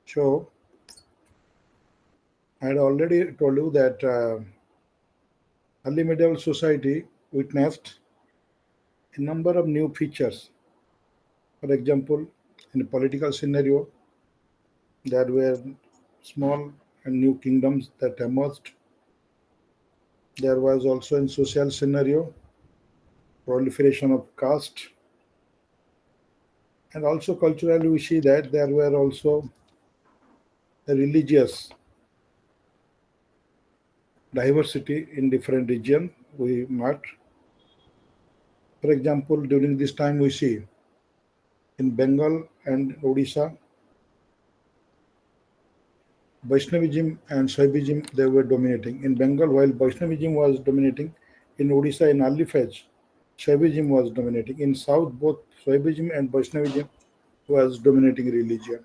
So I had already told you that early medieval society witnessed a number of new features. For example, in a political scenario, there were small and new kingdoms that emerged. There was also in social scenario proliferation of caste, and also culturally we see that there were also a religious diversity in different regions we marked. For example, during this time we see in Bengal and Odisha, Vaishnavism and Shaivism they were dominating. In Bengal, while Vaishnavism was dominating, in Odisha in early phase, Shaivism was dominating. In South, both Shaivism and Vaishnavism was dominating religion.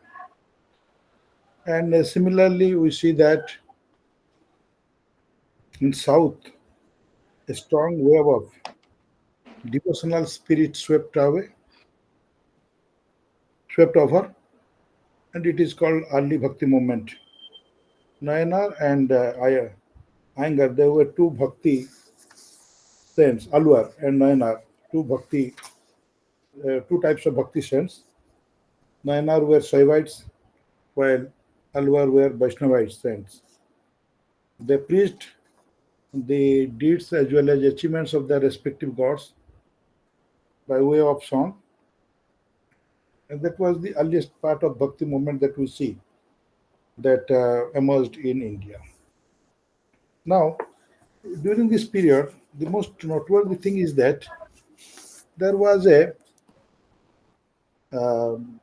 And similarly, we see that in South, a strong wave of devotional spirit swept over, and it is called early Bhakti movement. Nayanar and Iyengar, there were two Bhakti saints, Alwar and Nayanar, two types of Bhakti saints. Nayanar were Shaivites, while Alwar were Vaishnavite saints. They preached the deeds as well as achievements of their respective gods by way of song, and that was the earliest part of Bhakti movement that we see that emerged in India. Now, during this period, the most noteworthy thing is that there was a um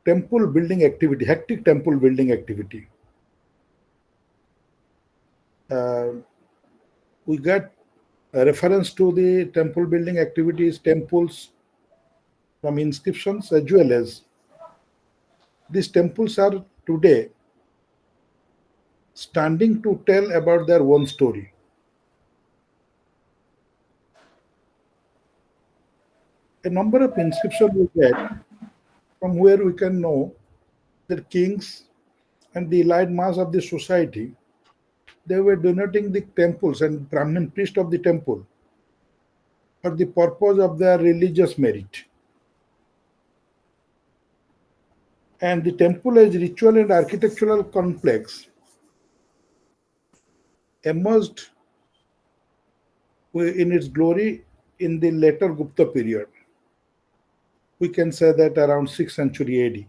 temple building activity, hectic temple building activity. Uh, we get a reference to the temple building activities, temples from inscriptions as well as these temples are today standing to tell about their own story. A number of inscriptions we get from where we can know that kings and the elite mass of the society they were donating the temples and Brahmin priest of the temple for the purpose of their religious merit. And the temple as ritual and architectural complex emerged in its glory in the later Gupta period. We can say that around 6th century AD.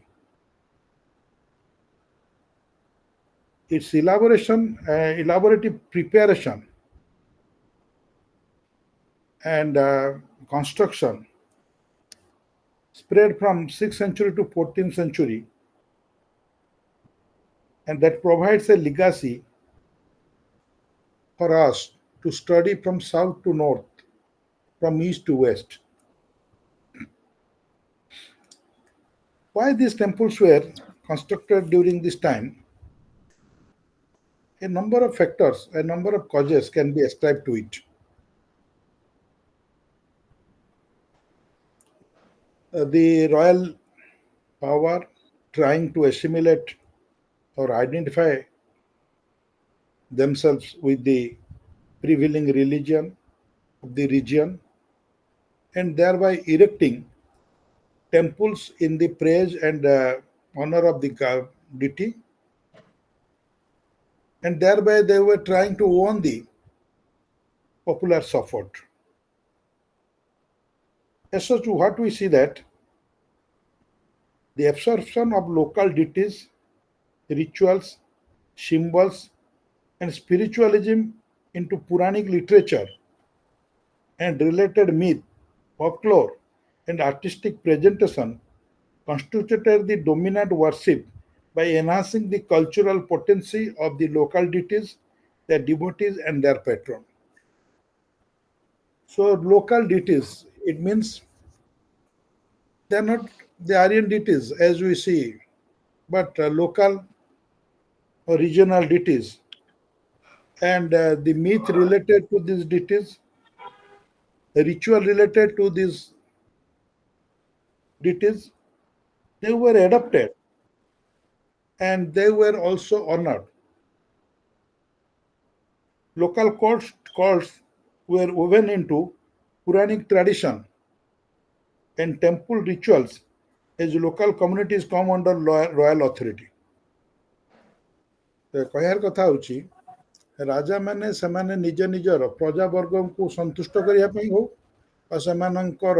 Its elaborative preparation and construction spread from 6th century to 14th century, and that provides a legacy for us to study from south to north, from east to west. Why these temples were constructed during this time? A number of factors, a number of causes can be ascribed to it. The royal power trying to assimilate or identify themselves with the prevailing religion of the region and thereby erecting temples in the praise and honor of the deity, and thereby they were trying to own the popular support. As such, what we see that the absorption of local deities, rituals, symbols, and spiritualism into Puranic literature and related myth, folklore, and artistic presentation constituted the dominant worship by enhancing the cultural potency of the local deities, their devotees, and their patron. So, local deities, it means they are not the Aryan deities as we see, but local or regional deities. And the myth related to these deities, the ritual related to these deities, they were adopted and they were also honored. Local courts were woven into Puranic tradition and temple rituals as local communities come under royal authority. କହିବାର କଥା ହେଉଛି ରାଜାମାନେ ସେମାନେ ନିଜ ନିଜର ପ୍ରଜାବର୍ଗଙ୍କୁ ସନ୍ତୁଷ୍ଟ କରିବା ପାଇଁ ହଉ ବା ସେମାନଙ୍କର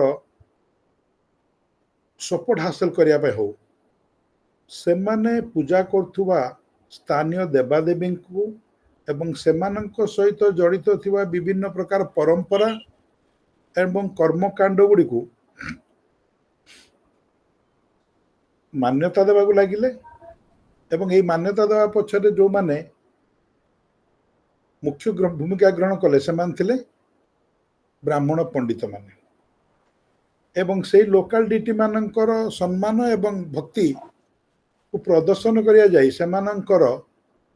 ସପୋର୍ଟ ହାସଲ କରିବା ପାଇଁ ହଉ ସେମାନେ ପୂଜା କରୁଥିବା ସ୍ଥାନୀୟ ଦେବାଦେବୀଙ୍କୁ ଏବଂ ସେମାନଙ୍କ ସହିତ ଜଡ଼ିତ ଥିବା ବିଭିନ୍ନ ପ୍ରକାର ପରମ୍ପରା ଏବଂ କର୍ମକାଣ୍ଡ ଗୁଡ଼ିକୁ ମାନ୍ୟତା ଦେବାକୁ ଲାଗିଲେ ଏବଂ ଏହି ମାନ୍ୟତା ଦେବା ପଛରେ ଯେଉଁମାନେ ମୁଖ୍ୟ ଭୂମିକା ଗ୍ରହଣ କଲେ ସେମାନେ ଥିଲେ ବ୍ରାହ୍ମଣ ପଣ୍ଡିତମାନେ ଏବଂ ସେଇ ଲୋକାଲ ଡିଟି ମାନଙ୍କର ସମ୍ମାନ ଏବଂ ଭକ୍ତିକୁ ପ୍ରଦର୍ଶନ କରିବା ଯାଇ ସେମାନଙ୍କର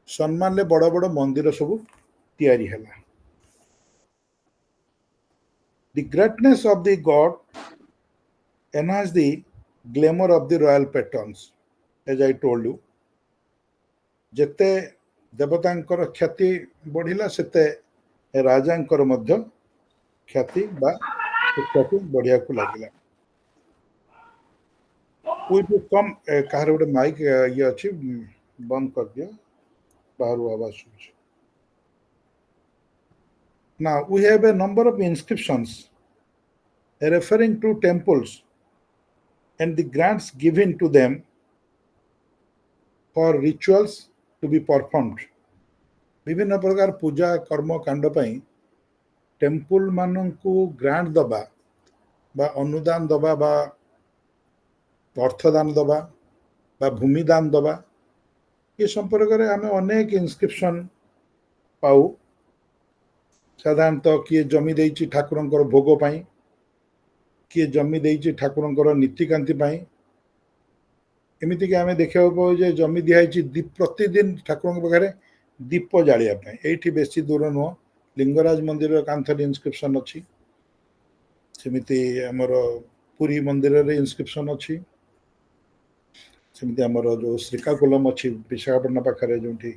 ସମ୍ମାନରେ ବଡ଼ ବଡ଼ ମନ୍ଦିର ସବୁ ତିଆରି ହେଲା. The greatness of the god enhanced the glamour of the royal patrons, as I told you. ଯେତେ ଦେବତାଙ୍କର ଖ୍ୟାତି ବଢ଼ିଲା ସେତେ ରାଜାଙ୍କର ମଧ୍ୟ ଖ୍ୟାତି ବା ଖ୍ୟାତି ବଢ଼ିବାକୁ ଲାଗିଲା. କାହାର ଗୋଟେ ମାଇକ୍ ଇଏ ଅଛି ବନ୍ଦ କରିଦିଅ ବାହାରୁ ଆବାଜ ଶୁଭୁଛି. Now we have a number of inscriptions referring to temples and the grants given to them for rituals to be performed. ବିଭିନ୍ନ ପ୍ରକାର ପୂଜା କର୍ମ କାଣ୍ଡ ପାଇଁ ଟେମ୍ପଲ ମାନଙ୍କୁ ଗ୍ରାଣ୍ଟ ଦବା ବା ଅନୁଦାନ ଦବା ବା ଅର୍ଥଦାନ ଦବା ବା ଭୂମିଦାନ ଦବା ଏ ସମ୍ପର୍କରେ ଆମେ ଅନେକ ଇନସ୍କ୍ରିପସନ୍ ପାଉ. ସାଧାରଣତଃ କିଏ ଜମି ଦେଇଛି ଠାକୁରଙ୍କର ଭୋଗ ପାଇଁ, କିଏ ଜମି ଦେଇଛି ଠାକୁରଙ୍କର ନୀତିକାନ୍ତି ପାଇଁ. ଏମିତିକି ଆମେ ଦେଖିବାକୁ ପାଉ ଯେ ଜମି ଦିଆହେଇଛି ପ୍ରତିଦିନ ଠାକୁରଙ୍କ ପାଖରେ ଦୀପ ଜାଳିବା ପାଇଁ. ଏଇଠି ବେଶୀ ଦୂର ନୁହଁ, ଲିଙ୍ଗରାଜ ମନ୍ଦିରର କାନ୍ଥରେ ଇନସ୍କ୍ରିପସନ୍ ଅଛି, ସେମିତି ଆମର ପୁରୀ ମନ୍ଦିରରେ ଇନସ୍କ୍ରିପସନ୍ ଅଛି, ସେମିତି ଆମର ଯେଉଁ ଶ୍ରୀକାକୁଲମ ଅଛି ବିଶାଖାପଟଣା ପାଖରେ ଯେଉଁଠି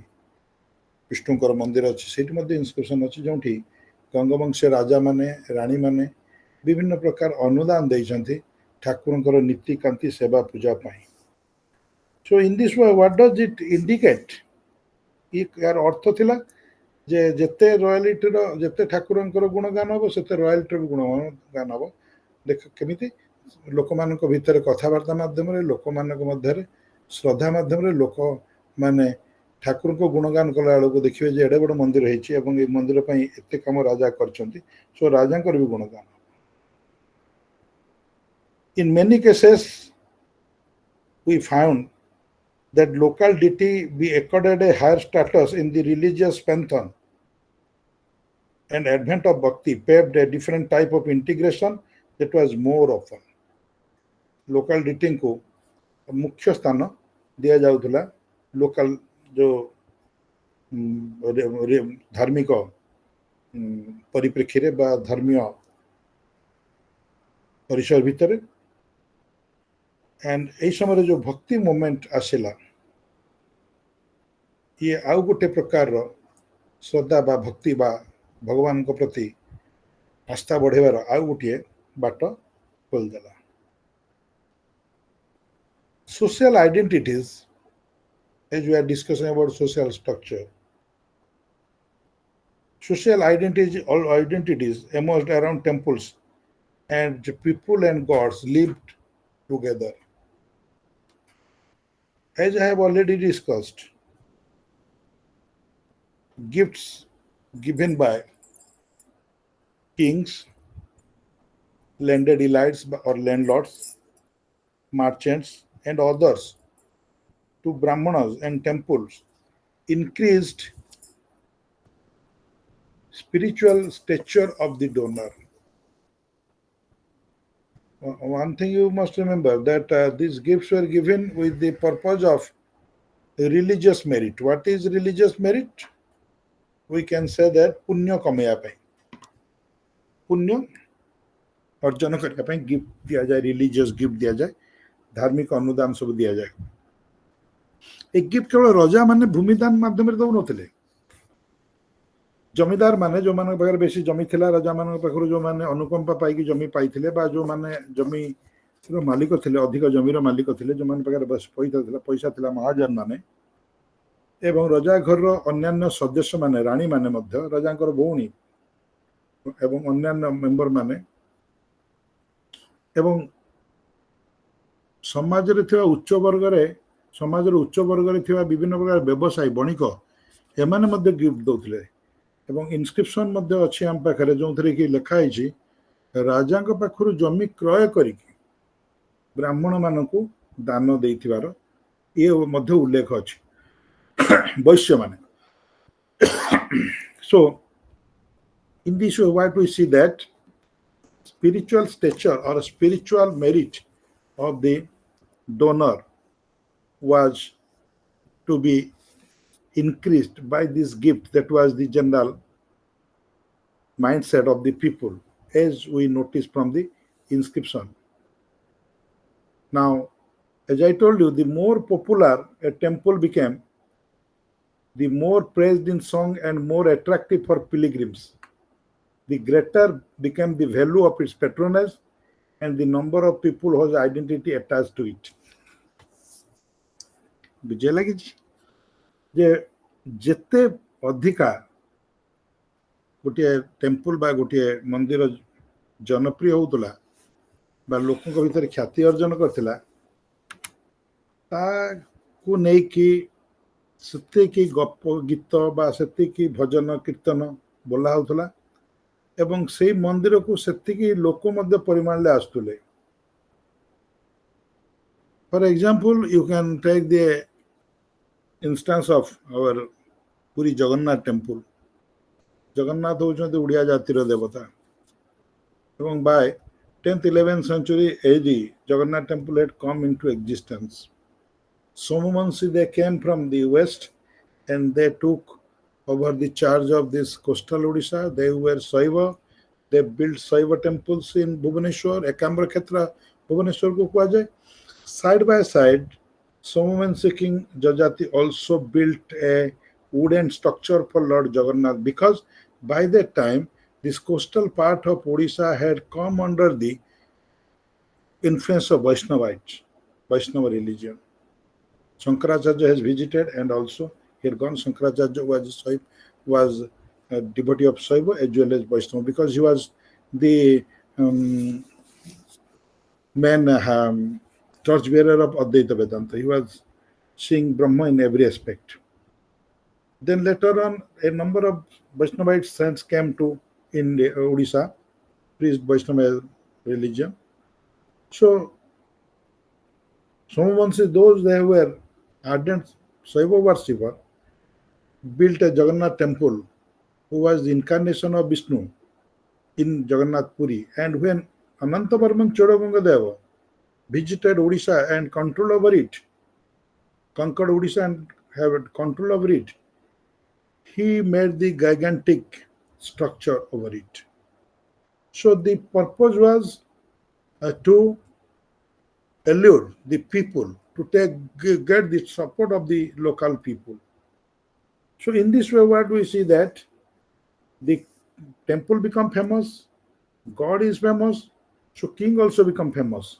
ବିଷ୍ଣୁଙ୍କର ମନ୍ଦିର ଅଛି ସେଇଠି ମଧ୍ୟ ଇନସ୍କ୍ରିପସନ୍ ଅଛି ଯେଉଁଠି ଗଙ୍ଗବଂଶୀୟ ରାଜାମାନେ ରାଣୀମାନେ ବିଭିନ୍ନ ପ୍ରକାର ଅନୁଦାନ ଦେଇଛନ୍ତି ଠାକୁରଙ୍କର ନୀତିକାନ୍ତି ସେବା ପୂଜା ପାଇଁ. So in this way, what does it indicate? यार अर्थ थिला जे जेते रॉयल्टीर जेते ठाकुरंकर गुणगान हबो सेते रॉयल्टीर गुणगान हबो. देख केमिति लोक मानक भितर कथावार्ता माध्यम रे लोक मानक मध्य श्रद्धा माध्यम रे लोक माने ठाकुर को गुणगान कला बेलू देखिए जे एडे बड़ मंदिर होइछि एवं ए मंदिर पई एते काम राजा करछंती. सो राजांकर भी गुणगान. In many cases we found that local deity be accorded a higher status in the religious pantheon, and advent of bhakti paved a different type of integration that was more often. Local deity को मुख्य स्थान दिया जाउथला local जो धार्मिक परिप्रेक्षी बा धर्मीय परिसर भितर. एंड यही समय जो भक्ति मोमेंट आसला ये आउ गोटे प्रकार श्रद्धा बा भक्ति बा भगवान को प्रति आस्था बढ़ेबार आउ गोटे बाट खोलदेला. Social identities, as we are discussing about social structure, social identities emerged around temples and people and gods lived together. As I have already discussed, gifts given by kings, landed elites or landlords, merchants and others to brahmanas and temples increased spiritual stature of the donor. One thing you must remember that these gifts were given with the purpose of religious merit. What is religious merit? We can say that punya kamaya pai, punya अर्जन करने ପାଇଁ gift दिया जाए, religious gift दिया जाए, धार्मिक अनुदान सब दिया जाए. ए गिफ्ट केवल रजा माने भूमिदान माध्यम दौ नथिले जमीदार माने जो मान पाखे बेसी जमी थिला राजा मान पाखर जो माने अनुकंपा पाई जमी पाइथिले बा जो माने जमी मालिक थिले अधिक जमीर मालिक थिले जो मान पाखे पैसा थिला महाजन माने एवं रजा घर अन्यान्य सदस्य माने रानी माने मध्य राजांकर भौणी एवं अन्यान्य मेंबर माने एवं समाज रे थिवा उच्च वर्ग रे समाज रे उच्च वर्ग रे थिवा विभिन्न प्रकार व्यवसायी बणिक एमाने मध्य गिफ्ट दौथिले एवं इनस्क्रिप्शन मध्य अछि हम पाखरे जो थरे कि लिखा हिची राजा को पाखरु जमी क्रय करी ब्राह्मण मानकु दान देथिबार ये मध्य उल्लेख अछि वैश्य माने so in this way what we see that spiritual stature or spiritual merit of the donor was to be increased by this gift. That was the general mindset of the people as we notice from the inscription. Now, as I told you, the more popular a temple became, the more praised in song and more attractive for pilgrims. The greater became the value of its patronage and the number of people whose identity attached to it. बुझे लगे जे जेते अधिका गोटे temple बा गोटे मंदिर जनप्रिय होउतला बा लोकक भितर ख्याति अर्जन करथिला ता को नै कि सत्य की गप गीत बा सत्य की भजन कीर्तन बोला होउतला एवं से मंदिर को सत्य की लोक मध्य परिमाण ले आस्तुले. For example, you can take the instance of our Puri Jagannath temple. Jagannath होउछन्ते Odia जातिर देवता एवं by 10th 11th century AD Jagannath temple had come into existence. Somavanshi they came from the west and they took over the charge of this coastal Odisha. They were Saiva. They built Saiva temples in Bhubaneswar, Ekambra Khetra Bhubaneswar ko kuha jaye. Side by side, Somavanshi king Jajati also built a wooden structure for Lord Jagannath because by that time this coastal part of Odisha had come under the influence of Vaishnava religion. Shankaracharya has visited and also he had gone. Shankaracharya was a devotee of Saiva as well as Vaishnava because he was the main torch bearer of Advaita Vedanta. He was seeing Brahma in every aspect. Then later on, a number of Vaishnavite saints came to in Odisha, preached Vaishnava religion. So, Somavanshi, those they were ardent Saiva worshipper, built a Jagannath temple, who was the incarnation of Vishnu in Jagannath Puri. And when Anantavarman Chodaganga visited Odisha and control over it, conquered Odisha and have control over it, he made the gigantic structure over it. So the purpose was to allure the people to get the support of the local people. So in this way, what we see that the temple become famous, God is famous, so king also become famous.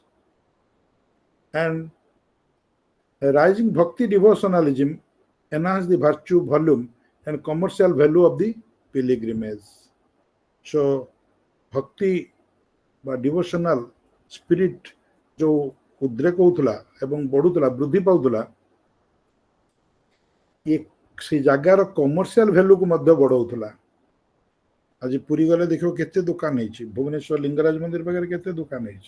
And a rising bhakti devotionalism enhanced the virtue, volume, and commercial value of the pilgrimage. So bhakti বা devotional spirit जो उद्रेक होउतला एवं बढ़ुतला वृद्धि पाउतला ये से जगार commercial value को मध्य बढ़ाउतला. आज पुरी गले देखो केते दुकान है भुवनेश्वर लिंगराज मंदिर पाखे केते दुकान है.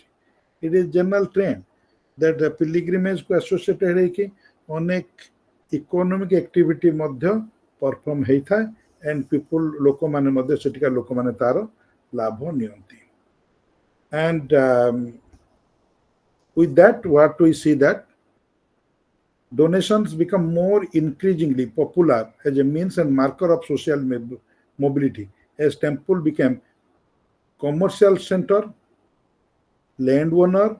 It is general trend that pilgrimage को एसोसिएटेड है कि अनेक इकोनॉमिक एक्टिविटी मध्य परफॉर्म होता है एंड पीपल लोक माने मध्य सेटिका लोक माने तार लाभ नियंती. And with that, what we see that donations become more increasingly popular as a means and marker of social mobility as temple became commercial center, landowner,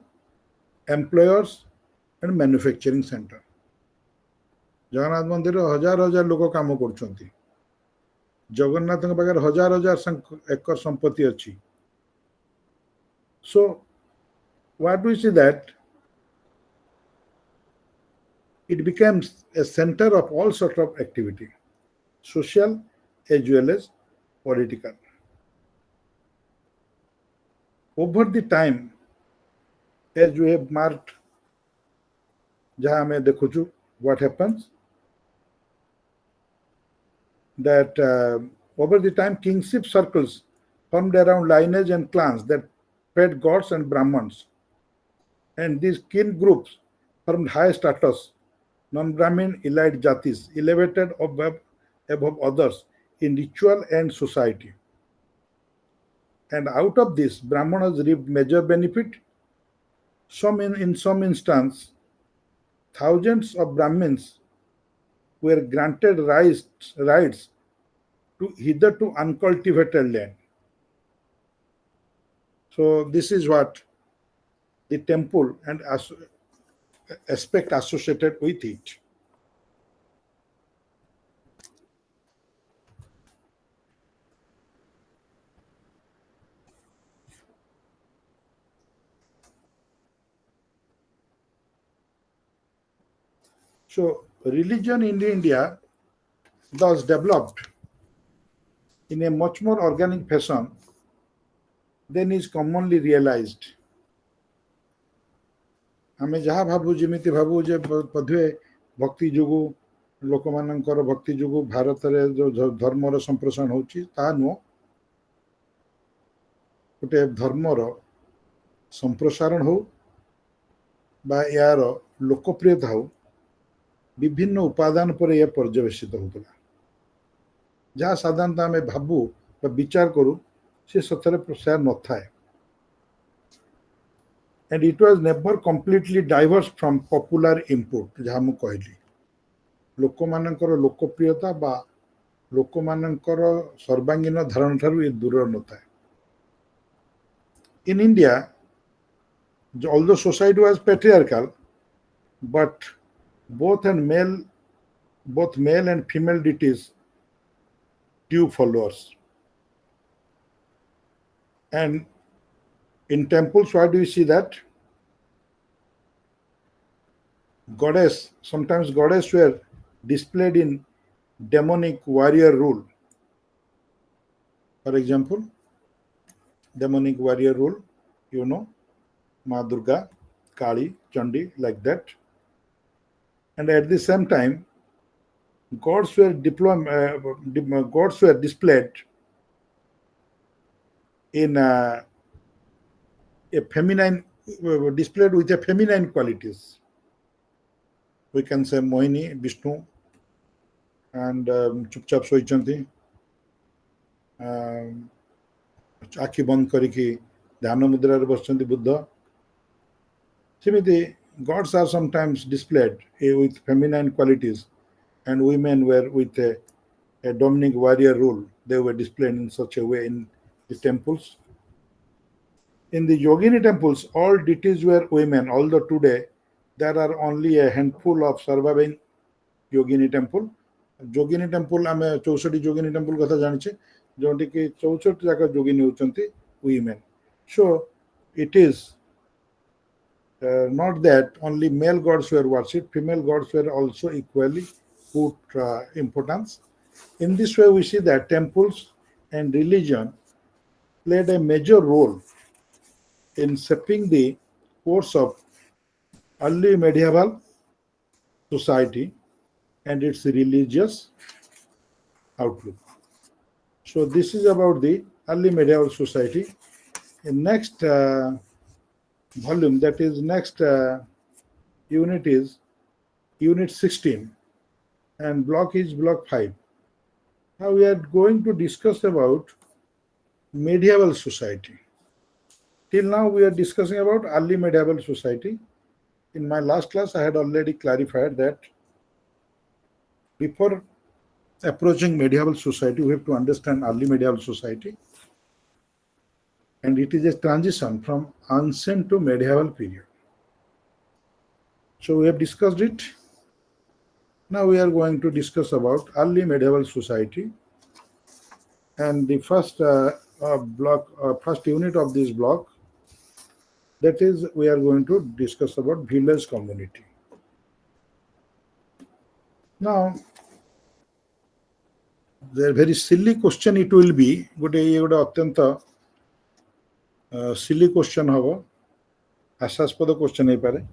employers, and manufacturing center. Jagannath मंदिर हजार हजार लोक काम कर जगन्नाथ पाखे हजार हजार एकर संपत्ति अच्छी सो what we see that it becomes a center of all sort of activity social as well as political over the time as we have marked जहाँ हमें देखुचु what happens that over the time kingship circles formed around lineage and clans that fed gods and brahmins and these kin groups formed high status non-brahmin elite jatis elevated above others in ritual and society and out of this brahmanas reaped major benefit in some instance thousands of brahmins were granted rights to hitherto uncultivated land. So this is what the temple and aspect associated with it. So religion in India thus developed in a much more organic fashion than is commonly realized. आमे जहाँ भावु जमीती भावु जे पधे भक्ति जोगु लोक मानकर भक्ति जोगु भारत रे जो धर्मर संप्रसारण होची ता नो गोटे धर्मर संप्रसारण हो बा यार लोकप्रियता हो विभिन्न उपादान पर यह पर्यवेसित होता जहाँ साधारणतः आम भावु विचार करूँ से सतरे प्रसार न थाए and it was never completely diverse from popular input जहाँ मु कहली लोक मानकर लोकप्रियता बा लोक मानकर सर्वांगीन धारण ठारू ये दूर न थाए in India although society was patriarchal but both male and female deities due followers and in temples why do you see that sometimes goddess were displayed in demonic warrior rule for example demonic warrior rule you know Ma Durga Kali Chandi like that and at the same time gods were displayed in a feminine displayed with a feminine qualities we can say Mohini Vishnu and chupchap soichanti आखि बंद करिकी ध्यान मुद्रा रे बसचंती Buddha सेमिति gods are sometimes displayed with feminine qualities and women were with a dominant warrior rule they were displayed in such a way in the temples in the yogini temples all deities were women although today there are only a handful of surviving yogini temple आमे 64 योगिनी temple कथा जानिछे Jonty कि 64 जाका योगिनी होचंती women so it is not that only male gods were worshipped female gods were also equally put importance in this way we see that temples and religion played a major role in shaping the course of early medieval society and its religious outlook. So this is about the early medieval society. In next volume, that is next unit is unit 16 and block is block 5. Now we are going to discuss about medieval society. Till now we are discussing about early medieval society. In my last class I had already clarified that before approaching medieval society, we have to understand early medieval society. And it is a transition from ancient to medieval period. So we have discussed it. Now we are going to discuss about early medieval society, and the first unit of this block, that is, we are going to discuss about village community. Now, the very silly question it will be, ଗୋଟେ ଅତ୍ୟନ୍ତ silly question ହବ, ହାସ୍ୟାସ୍ପଦ question ହେଇପାରେ.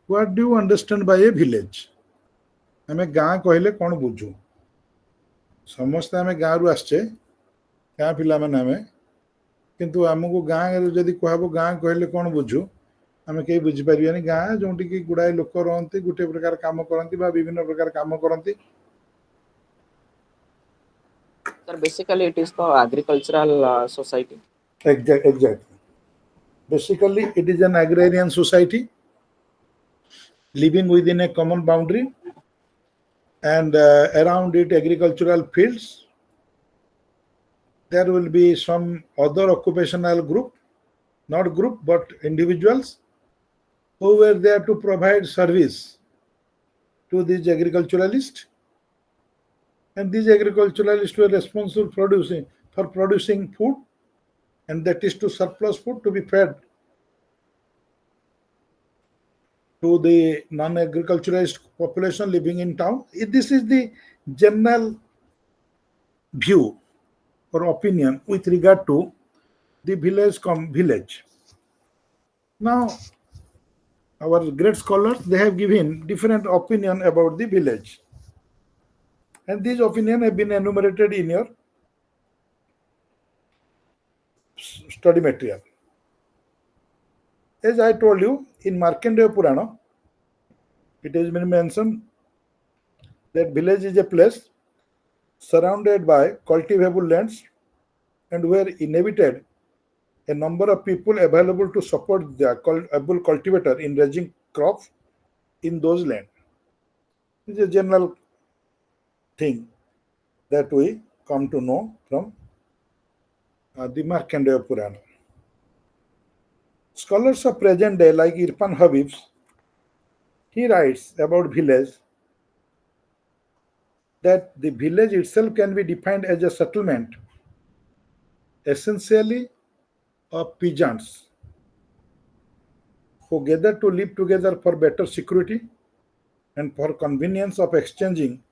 What do you understand by a village? ଆମେ ଗାଁ କହିଲେ କ'ଣ ବୁଝୁ? ସମସ୍ତେ ଆମେ ଗାଁରୁ ଆସିଛେ, ଗାଁ ପିଲାମାନେ ଆମେ, କିନ୍ତୁ ଆମକୁ ଗାଁରେ ଯଦି କୁହାବ ଗାଁ କହିଲେ କ'ଣ ବୁଝୁ, ଆମେ କେହି ବୁଝିପାରିବାନି. ଗାଁ ଯେଉଁଠିକି ଗୁଡ଼ାଏ ଲୋକ ରହନ୍ତି, ଗୋଟିଏ ପ୍ରକାର କାମ କରନ୍ତି ବା ବିଭିନ୍ନ ପ୍ରକାର କାମ କରନ୍ତି. Sir, basically it is the agricultural society. Exactly. Basically, it is an agrarian society living within a common boundary, and around it agricultural fields. There will be some other occupational group, not group but individuals, who were there to provide service to these agriculturalists, and these agriculturalists were responsible for producing food, and that is to surplus food to be fed to the non-agriculturalist population living in town. This is the general view or opinion with regard to the village. Now, our great scholars, they have given different opinion about the village, and these opinions have been enumerated in your study material. As I told you, in Markandeya Purana, it has been mentioned that village is a place surrounded by cultivable lands and where inhabited a number of people available to support the able cultivator in raising crops in those lands. This is a general thing that we come to know from the Markandeya Purana. Scholars of present day like Irfan Habib, he writes about village that the village itself can be defined as a settlement essentially of peasants who gather to live together for better security and for convenience of exchanging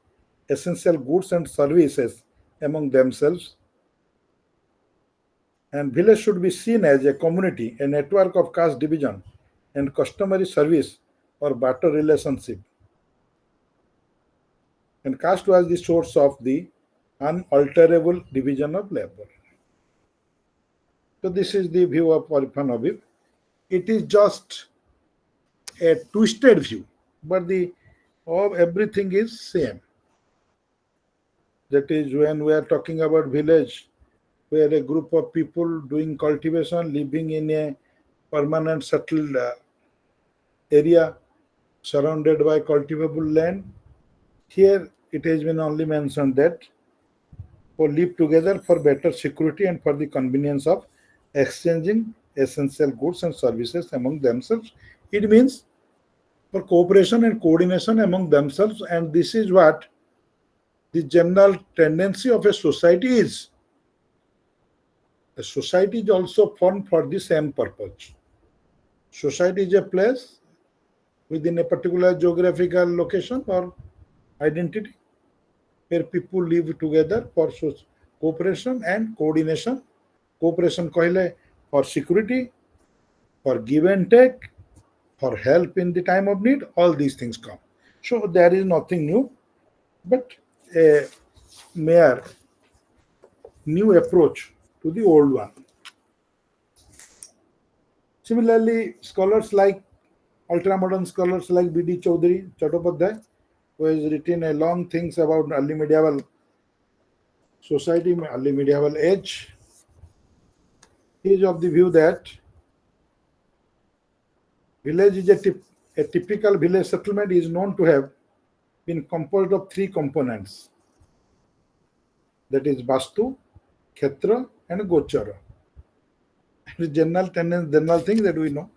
essential goods and services among themselves. And village should be seen as a community, a network of caste division and customary service or barter relationship. And caste was the source of the unalterable division of labor. So this is the view of Irfan Habib. It is just a twisted view, but the of everything is same. That is, when we are talking about village, where a group of people doing cultivation, living in a permanent settled area surrounded by cultivable land. Here it has been only mentioned that for live together for better security and for the convenience of exchanging essential goods and services among themselves. It means for cooperation and coordination among themselves, and this is what the general tendency of a society is. A society is also formed for the same purpose. Society is a place within a particular geographical location or identity where people live together for cooperation and coordination. Cooperation कहले for security, for give and take, for help in the time of need, all these things come. So there is nothing new, but a mere new approach to the old one. Similarly, scholars like ultra-modern scholars like B.D. Chaudhary Chattopadhyay, who has written a long things about early medieval society, early medieval age, he is of the view that village is a typical village settlement is known to have been composed of three components. That is Vastu, Kshetra, and Gochara. General thing that we know.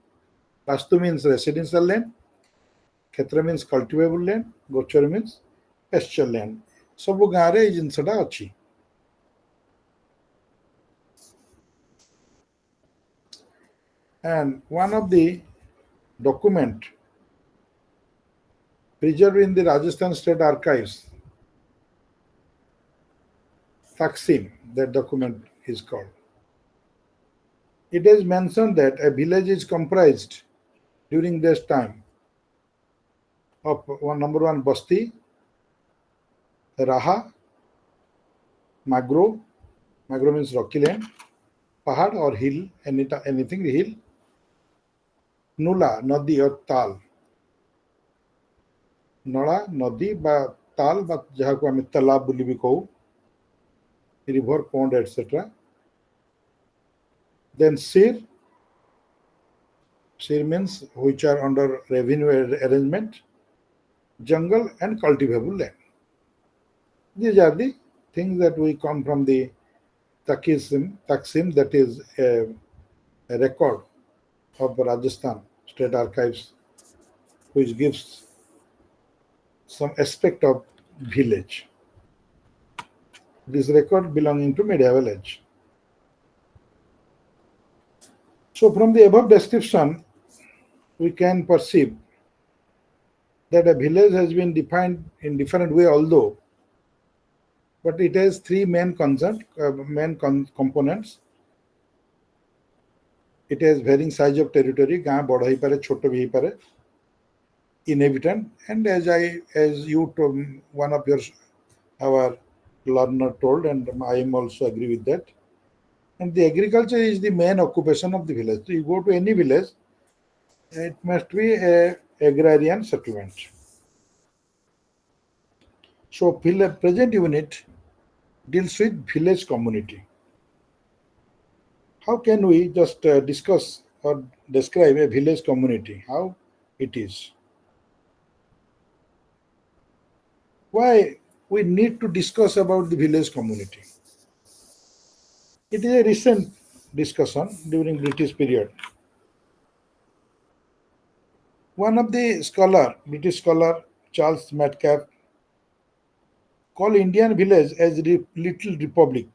Vastu means residential land, Kshetra means cultivable land, gochar means pasture land. ସବୁ ଗାଁରେ ଏଇ ଜିନିଷଟା ଅଛି। And one of the document preserved in the Rajasthan State Archives, Taksim, that document is called. It is mentioned that a village is comprised during this time of number one Basti, Raha, Magro means rocky land, Pahad or hill, anything hill, Nula, Nadi or Tal, Nala, Nadi বা তাল বা যাহাକୁ ଆମେ ତାଲାବ ବୋଲି ବି କହୁ, river, pond, etc. Then Sir means which are under revenue arrangement, jungle and cultivable land. These are the things that we come from the Taksim, that is a record of Rajasthan State Archives, which gives some aspect of village. This record belonging to medieval age. So from the above description, we can perceive that a village has been defined in different way, but it has three main components. It has varying size of territory, गाँ बड़ ही पारे, छोट भी ही पारे, inhabitant, and as you told, one of our learner told, and I am also agree with that. And the agriculture is the main occupation of the village. So you go to any village, it must be a agrarian settlement. So present unit deals with village community. How can we just discuss or describe a village community? How it is? Why we need to discuss about the village community? It is a recent discussion during British period. One of the British scholar, Charles Metcalfe, called Indian village as little republic.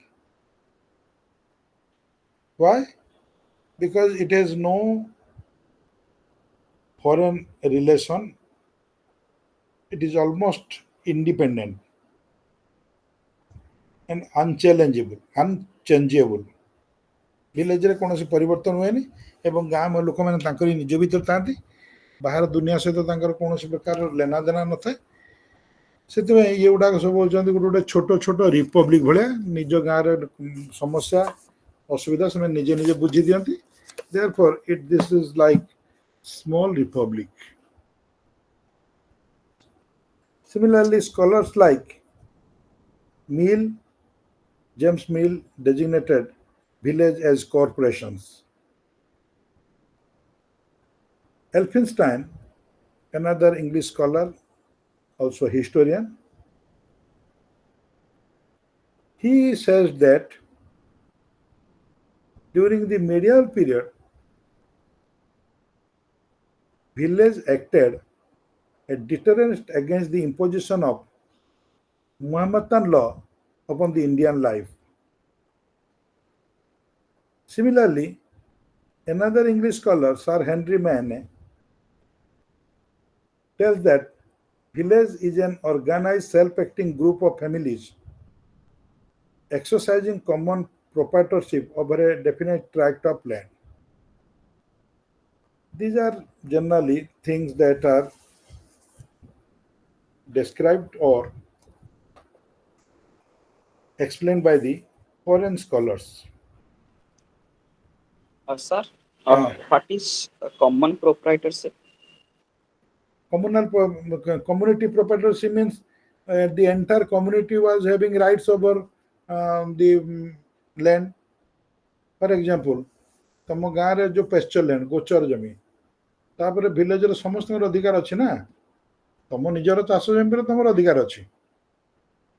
Why? Because it has no foreign relation. It is almost independent and unchangeable. Village रे कौन से परिवर्तन हुए नहीं, एवं गाँव में लोक मैंने तांकरी निज भीतर तांती, बाहर दुनिया सहित तांकर कौन से प्रकार लेना देना न था। ସେଥିପାଇଁ ये गुड़ाक सब होचंदी गोटे छोट छोट रिपब्लिक भलिया, निज गाँव रे समस्या असुविधा से निजे निजे बुझी दियंती. Therefore this is like small republic. Similarly, scholars like James Mill designated village as corporations. Elphinstone, another English scholar, also historian, he says that during the medieval period, village acted a deterrent against the imposition of Mohammedan law upon the Indian life. Similarly, another English scholar, Sir Henry Maine, tells that village is an organized self-acting group of families exercising common proprietorship over a definite tract of land. These are generally things that are described or explained by the foreign scholars. Sir, what is common proprietorship? Community proprietorship means the entire community was having rights over the land. For example, तम गाँव रे जो pasture land गोचर जमी तापर village रे समस्त अधिकार अच्छी ना, तुम निजर चाष जमी तुम अधिकार अच्छी,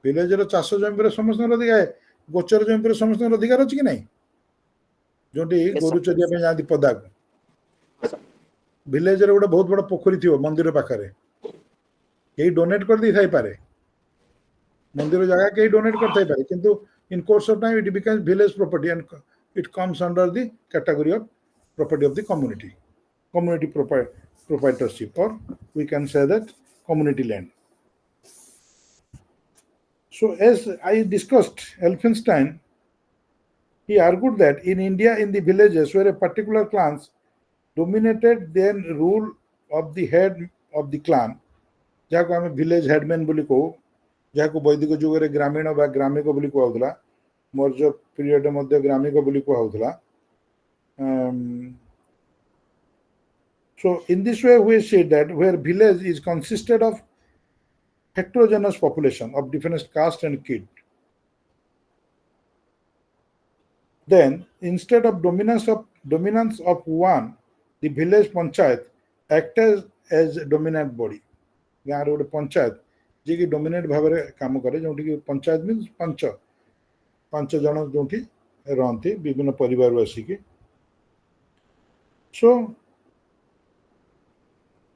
विलेज रे चाष जमी समस्त अधिकार, गोचर जमी समस्त अधिकार अच्छी कि नहीं, जो गोरु चरिया जाती पदा को, विलेज रे गोटे बहुत बड़ा पोखरी थी मंदिर पाखे, କେହି ଡୋନେଟ୍ କରିଦେଇଥାଇପାରେ, ମନ୍ଦିର ଜାଗା କେହି ଡୋନେଟ୍ କରିଥାଇପାରେ, କିନ୍ତୁ in course of time it becomes village property and it comes under the category of property of the community proprietorship, or we can say that community land. So as I discussed, Elphinstein, he argued that in India, in the villages where a particular clans dominated, then rule of the head of the clan, ଯାହାକୁ ଆମେ village ହେଡମ୍ୟାନ୍ ବୋଲି କହୁ, ଯାହାକୁ ବୈଦିକ ଯୁଗରେ ଗ୍ରାମୀଣ ବା ଗ୍ରାମିକ ବୋଲି କୁହାଯାଉଥିଲା, ମୌର୍ଯ୍ୟ ପିରିୟଡରେ ମଧ୍ୟ ଗ୍ରାମିକ ବୋଲି କୁହାଯାଉଥିଲା. So in this way we see that where village is consisted of heterogeneous population of different caste and creed, then instead of dominance of one, the village panchayat acted as a dominant body. ଗାଁରେ ଗୋଟେ ପଞ୍ଚାୟତ ଯିଏକି dominate ଭାବରେ କାମ କରେ, ଯେଉଁଠିକି panchayat means ପାଞ୍ଚ ଜଣ ଯେଉଁଠି ରହନ୍ତି ବିଭିନ୍ନ ପରିବାରରୁ ଆସିକି. So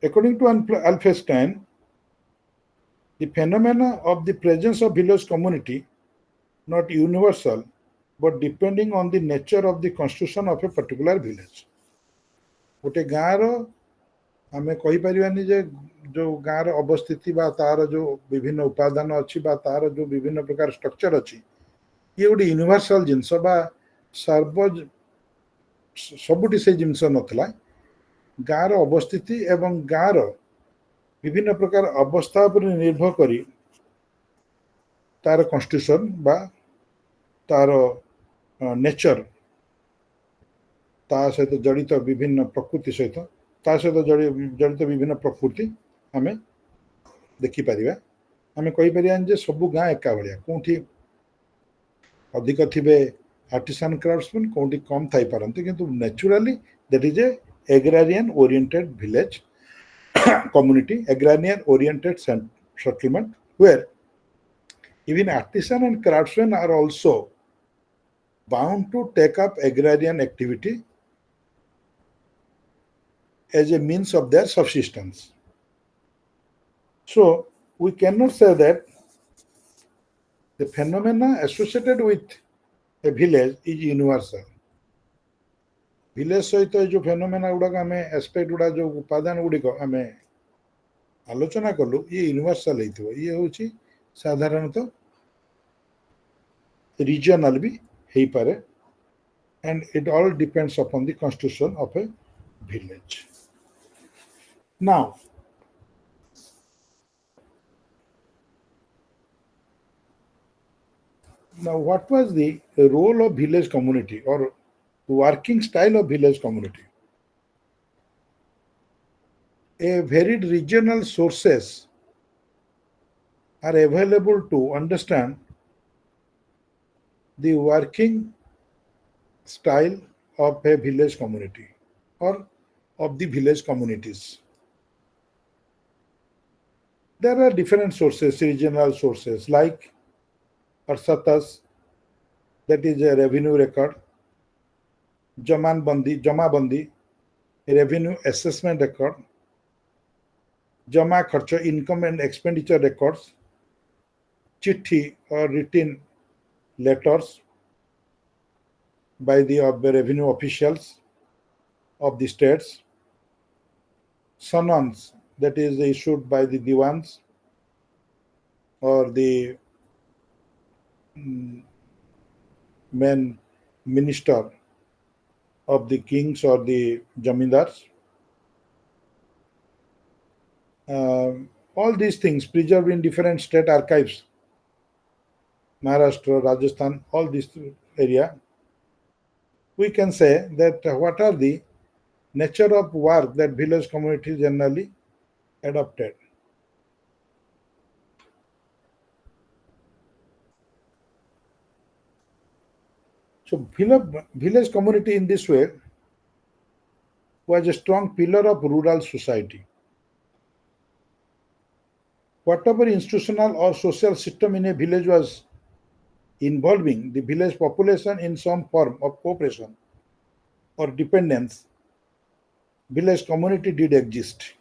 according to Alfenstein, the phenomena of the presence of village community not universal but depending on the nature of the constitution of a particular village. ଗୋଟେ ଗାଁର ଆମେ କହିପାରିବାନି ଯେ ଯୋଉ ଗାଁର ଅବସ୍ଥିତି ବା ତାର ଯୋଉ ବିଭିନ୍ନ ଉପାଦାନ ଅଛି ବା ତାର ଯୋଉ ବିଭିନ୍ନ ପ୍ରକାର ଷ୍ଟ୍ରକ୍ଚର ଅଛି, ଇଏ ଗୋଟେ ୟୁନିଭର୍ସାଲ ଜିନିଷ ବା ସବୁଠି ସେଇ ଜିନିଷ ନଥିଲା. ଗାଁର ଅବସ୍ଥିତି ଏବଂ ଗାଁର ବିଭିନ୍ନ ପ୍ରକାର ଅବସ୍ଥା ଉପରେ ନିର୍ଭର କରି ତାର କନଷ୍ଟିଟ୍ୟୁସନ ବା ତାର ନେଚର, ତା ସହିତ ଜଡ଼ିତ ବିଭିନ୍ନ ପ୍ରକୃତି ସହିତ ତା ସହିତ ଜଡ଼ିତ ବିଭିନ୍ନ ପ୍ରକୃତି ଆମେ ଦେଖିପାରିବା. ଆମେ କହିପାରିବାନି ଯେ ସବୁ ଗାଁ ଏକା ଭଳିଆ, କୋଉଠି ଅଧିକ ଥିବେ artisan craftsmen, କୋଉଠି କମ୍ ଥାଇପାରନ୍ତି, କିନ୍ତୁ naturally that is a agrarian oriented village community, agrarian oriented settlement where even artisan and craftsmen are also bound to take up agrarian activity as a means of their subsistence. So we cannot say that the phenomena associated with a village is universal. Village ସହିତ ଯୋଉ phenomena ଗୁଡାକ ଆମେ aspect ଗୁଡା ଯୋଉ ଉପାଦାନ ଗୁଡିକ ଆମେ ଆଲୋଚନା କଲୁ, ଇଏ ୟୁନିଭର୍ସାଲ ହେଇଥିବ. ଇଏ ହେଉଛି ସାଧାରଣତଃ ରିଜିଅନାଲ ବି ହେଇପାରେ, and it all depends upon the constitution of a village. Now what was the role of village community or working style of village community? A varied regional sources are available to understand the working style of a village community or of the village communities. There are different sources, regional sources like Arsatas, that is a revenue record, Jamabandi, a revenue assessment record, Jama Kharcha, income and expenditure records, Chitti or written letters by the revenue officials of the states, summons that is issued by the diwans or the main minister of the kings or the jamindars. All these things preserved in different state archives, Maharashtra, Rajasthan, all this area. We can say that what are the nature of work that village communities generally adopted. So village community in this way was a strong pillar of rural society. Whatever institutional or social system in a village was involving the village population in some form of cooperation or dependence, village community did exist.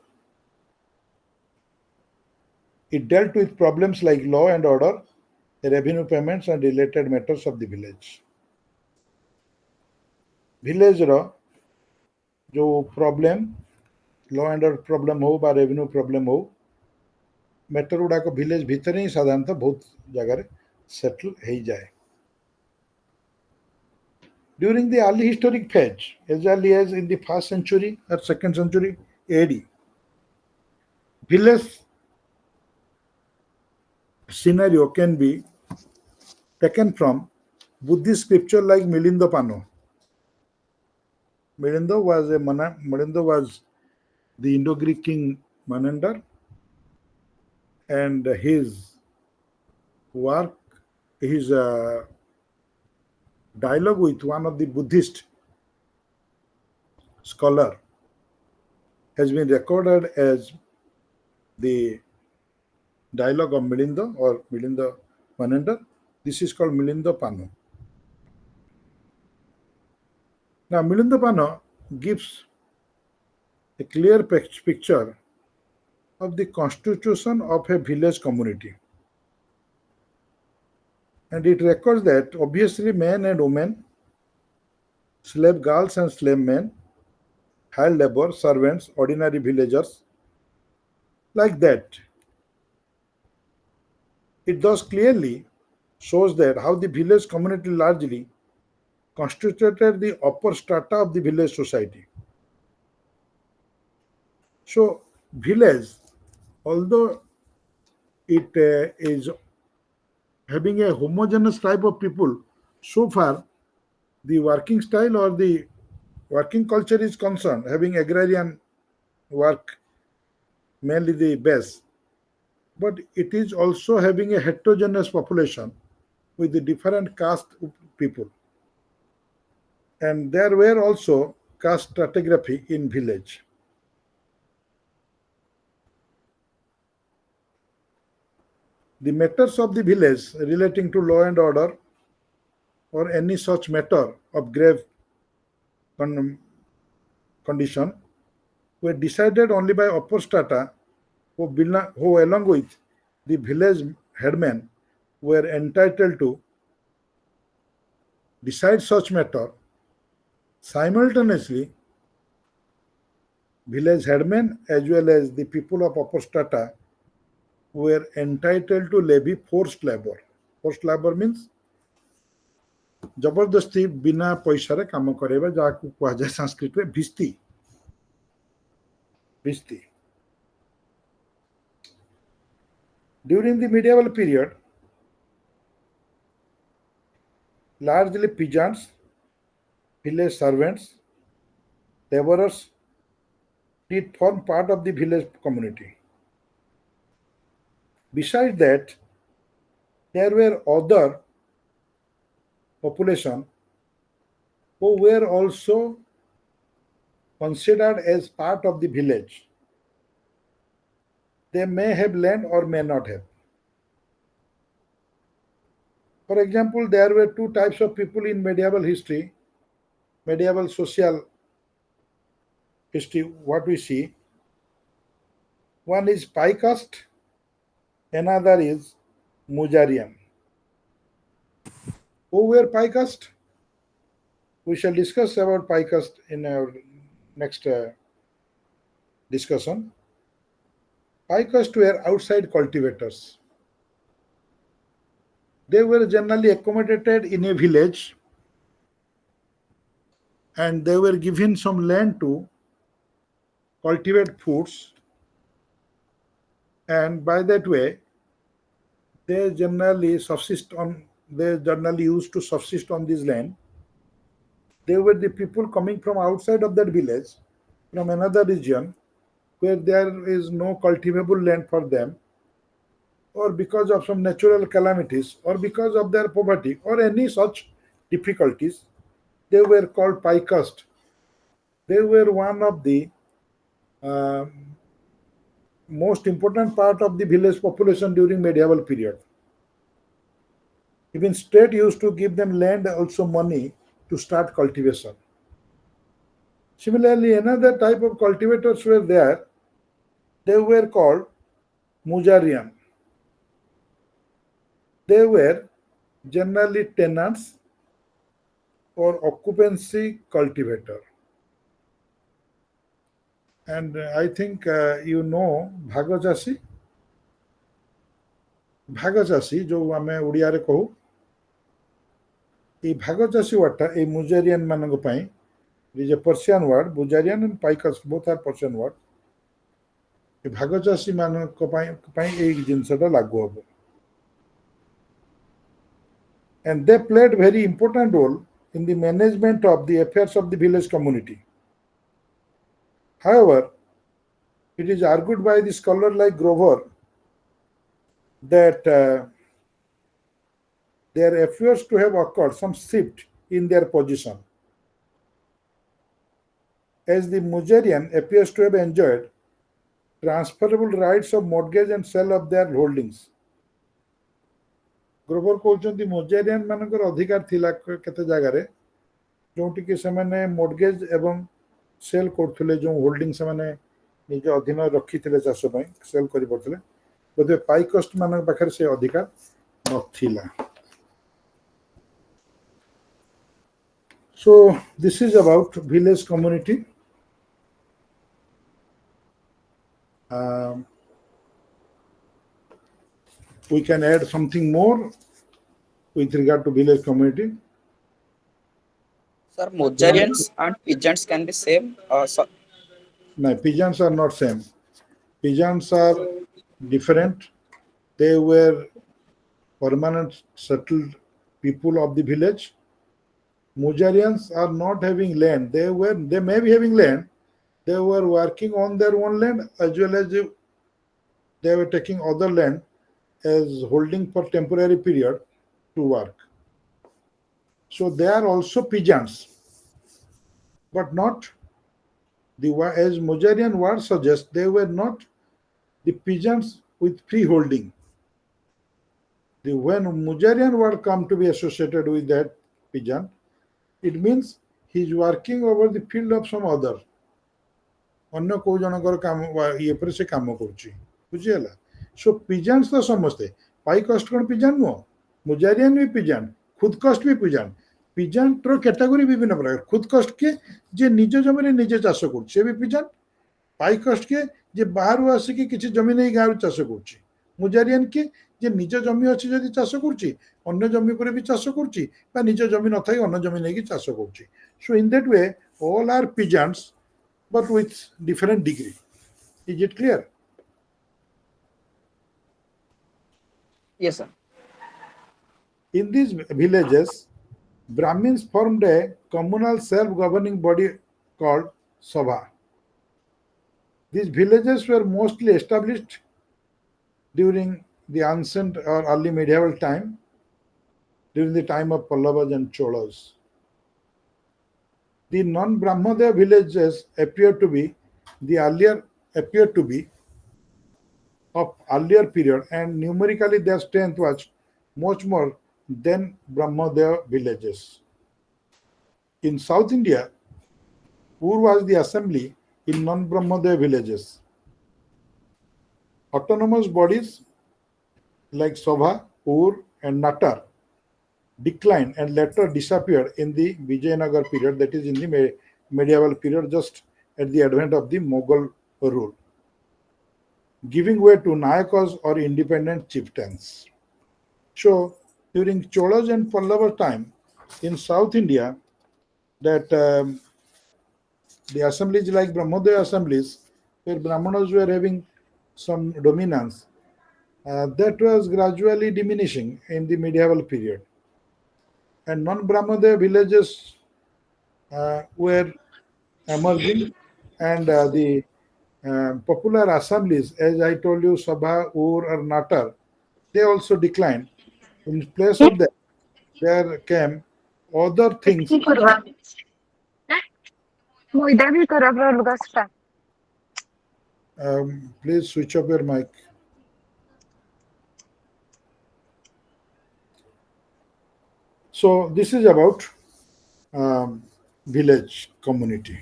It dealt with problems like law and order, revenue payments, and related matters of the village. Village ର जो problem, law and order problem हो बा revenue problem हो, matter गुड़ाक village ଭିତରେ ହିଁ ସାଧାରଣତଃ ବହୁତ ଜାଗାରେ ସେଟଲ ହେଇଯାଏ. During the early historic phase, as early as in the 1st century or 2nd century AD, village scenario can be taken from Buddhist scripture like Milinda Pano. Milinda was the Indo-Greek king Menander, and his work, his dialogue with one of the Buddhist scholar has been recorded as the dialogue of Milinda or Milinda Menander. This is called Milinda Pano. Now, Milinda Pano gives a clear picture of the constitution of a village community. And it records that obviously men and women, slave girls and slave men, hired labor, servants, ordinary villagers, like that. It thus clearly shows that how the village community largely constituted the upper strata of the village society. So, village, although it is having a homogeneous type of people, so far the working style or the working culture is concerned, having agrarian work mainly the base, but it is also having a heterogeneous population with the different caste people. And there were also caste stratigraphy in village. The matters of the village relating to law and order or any such matter of grave condition were decided only by upper strata who along with the village headmen were entitled to decide such matter. Simultaneously, village headmen as well as the people of upper strata were entitled to levy forced labor. Forced labor means जबरदस्ती बिना पैसा काम कराइबा जाकु कुहाजाए संस्कृत में भिस्ती. During the medieval period, largely peasants, village servants, laborers did form part of the village community. Besides that, there were other population who were also considered as part of the village. They may have land or may not have. For example, there were two types of people in medieval history, medieval social history, what we see. One is pie caste, another is Mujarian. Who were pie caste? We shall discuss about pie caste in our next discussion. Pie caste were outside cultivators. They were generally accommodated in a village and they were given some land to cultivate foods, and by that way they generally used to subsist on this land. They were the people coming from outside of that village, from another region where there is no cultivable land for them, or because of some natural calamities, or because of their poverty, or any such difficulties. They were called pie caste. They were one of the most important part of the village population during medieval period. Even state used to give them land, also money to start cultivation. Similarly, another type of cultivators were there. They were called Mujarian. They were generally tenants or occupancy cultivator. And I think you know ଭାଗଚାଷୀ ଭାଗଚାଷୀ ଯୋଉ ଆମେ ଓଡ଼ିଆରେ କହୁ এই ଭାଗଚାଷୀ ୱାର୍ଡଟା এই ମୁଜେରିଆନ ମାନଙ୍କ ପାଇଁ is a Persian word. Bujarian and Picus both are Persian words. ଏ ଭାଗଚାଷୀ ମାନଙ୍କ ପାଇଁ ଏଇ ଜିନିଷଟା ଲାଗୁ ହବ. And they played very important role in the management of the affairs of the village community. However, it is argued by the scholar like Grover that there appears to have occurred some shift in their position, as the Mujarian appears to have enjoyed transferable rights of mortgage and sale of their holdings. Grover କହୁଛନ୍ତି ମୋଜେରିଆନ ମାନଙ୍କର ଅଧିକାର ଥିଲା କେତେ ଜାଗାରେ ଯୋଉଠିକି ସେମାନେ ମୋର୍ଗେଜ ଏବଂ cell କରୁଥିଲେ ଯେଉଁ ହୋଲ୍ଡିଂ ସେମାନେ ନିଜ ଅଧୀନରେ ରଖିଥିଲେ ଚାଷ ପାଇଁ ସେଲ୍ କରିପାରୁଥିଲେ ବୋଧେ ପାଇକଷ୍ଟ ମାନଙ୍କ ପାଖରେ ସେ ଅଧିକାର ନଥିଲା. So this is about village community. We can add something more with regard to village community. Sir, Mujarians and peasants can be same. No, peasants are not same. Peasants are different. They were permanent settled people of the village. Mujarians are not having land. They may be having land. They were working on their own land as well as they were taking other land as holding for temporary period to work. So they are also peasants, but not as Mujarian word suggests, they were not the peasants with freeholding. When Mujarian word come to be associated with that peasant, it means he is working over the field of some other. अन्य को जनकर काम ये पर से काम करूची बुझियला. सो pigeons तो समस्ते पाई कस्ट कोन पिजन नो मुजारियन भी पिजन खुद कस्ट भी पिजन पिजन रो कैटेगरी विभिन्न प्रकार खुद कस्ट के जे निज जमी रे निजे चाष करूची से भी पिजन पाई कस्ट के जे बाहर आसी के किछि जमी नै गाँव चाष करूची मुजारियन के जे निज जमी अछि जदि चाष करूची अन्य जमी पर भी चाष करूची बा निज जमी न थाई अन्य जमी नै कि चाष करूची. So in that way all are pigeons but with different degree. Is it clear? Yes, sir. In these villages, Brahmins formed a communal self-governing body called Sabha. These villages were mostly established during the ancient or early medieval time, during the time of Pallavas and Cholas. The non-Brahmodaya villages appear to be of earlier period, and numerically their strength was much more than Brahmodaya villages. In South India, Ur was the assembly in non-Brahmodaya villages. Autonomous bodies like Sabha, Ur, and Natar declined and later disappeared in the Vijayanagar period, that is in the medieval period, just at the advent of the Mughal rule, giving way to Nayakas or independent chieftains. So during Cholas and Pallava time in South India, that the assemblies like Brahmodaya assemblies, where Brahmanas were having some dominance, that was gradually diminishing in the medieval period. And non-Brahmodaya villages were emerging, and the popular assemblies, as I told you, Sabha, Ur, or Natar, they also declined. In place of that, there came other things. Please switch off your mic. So this is about village community.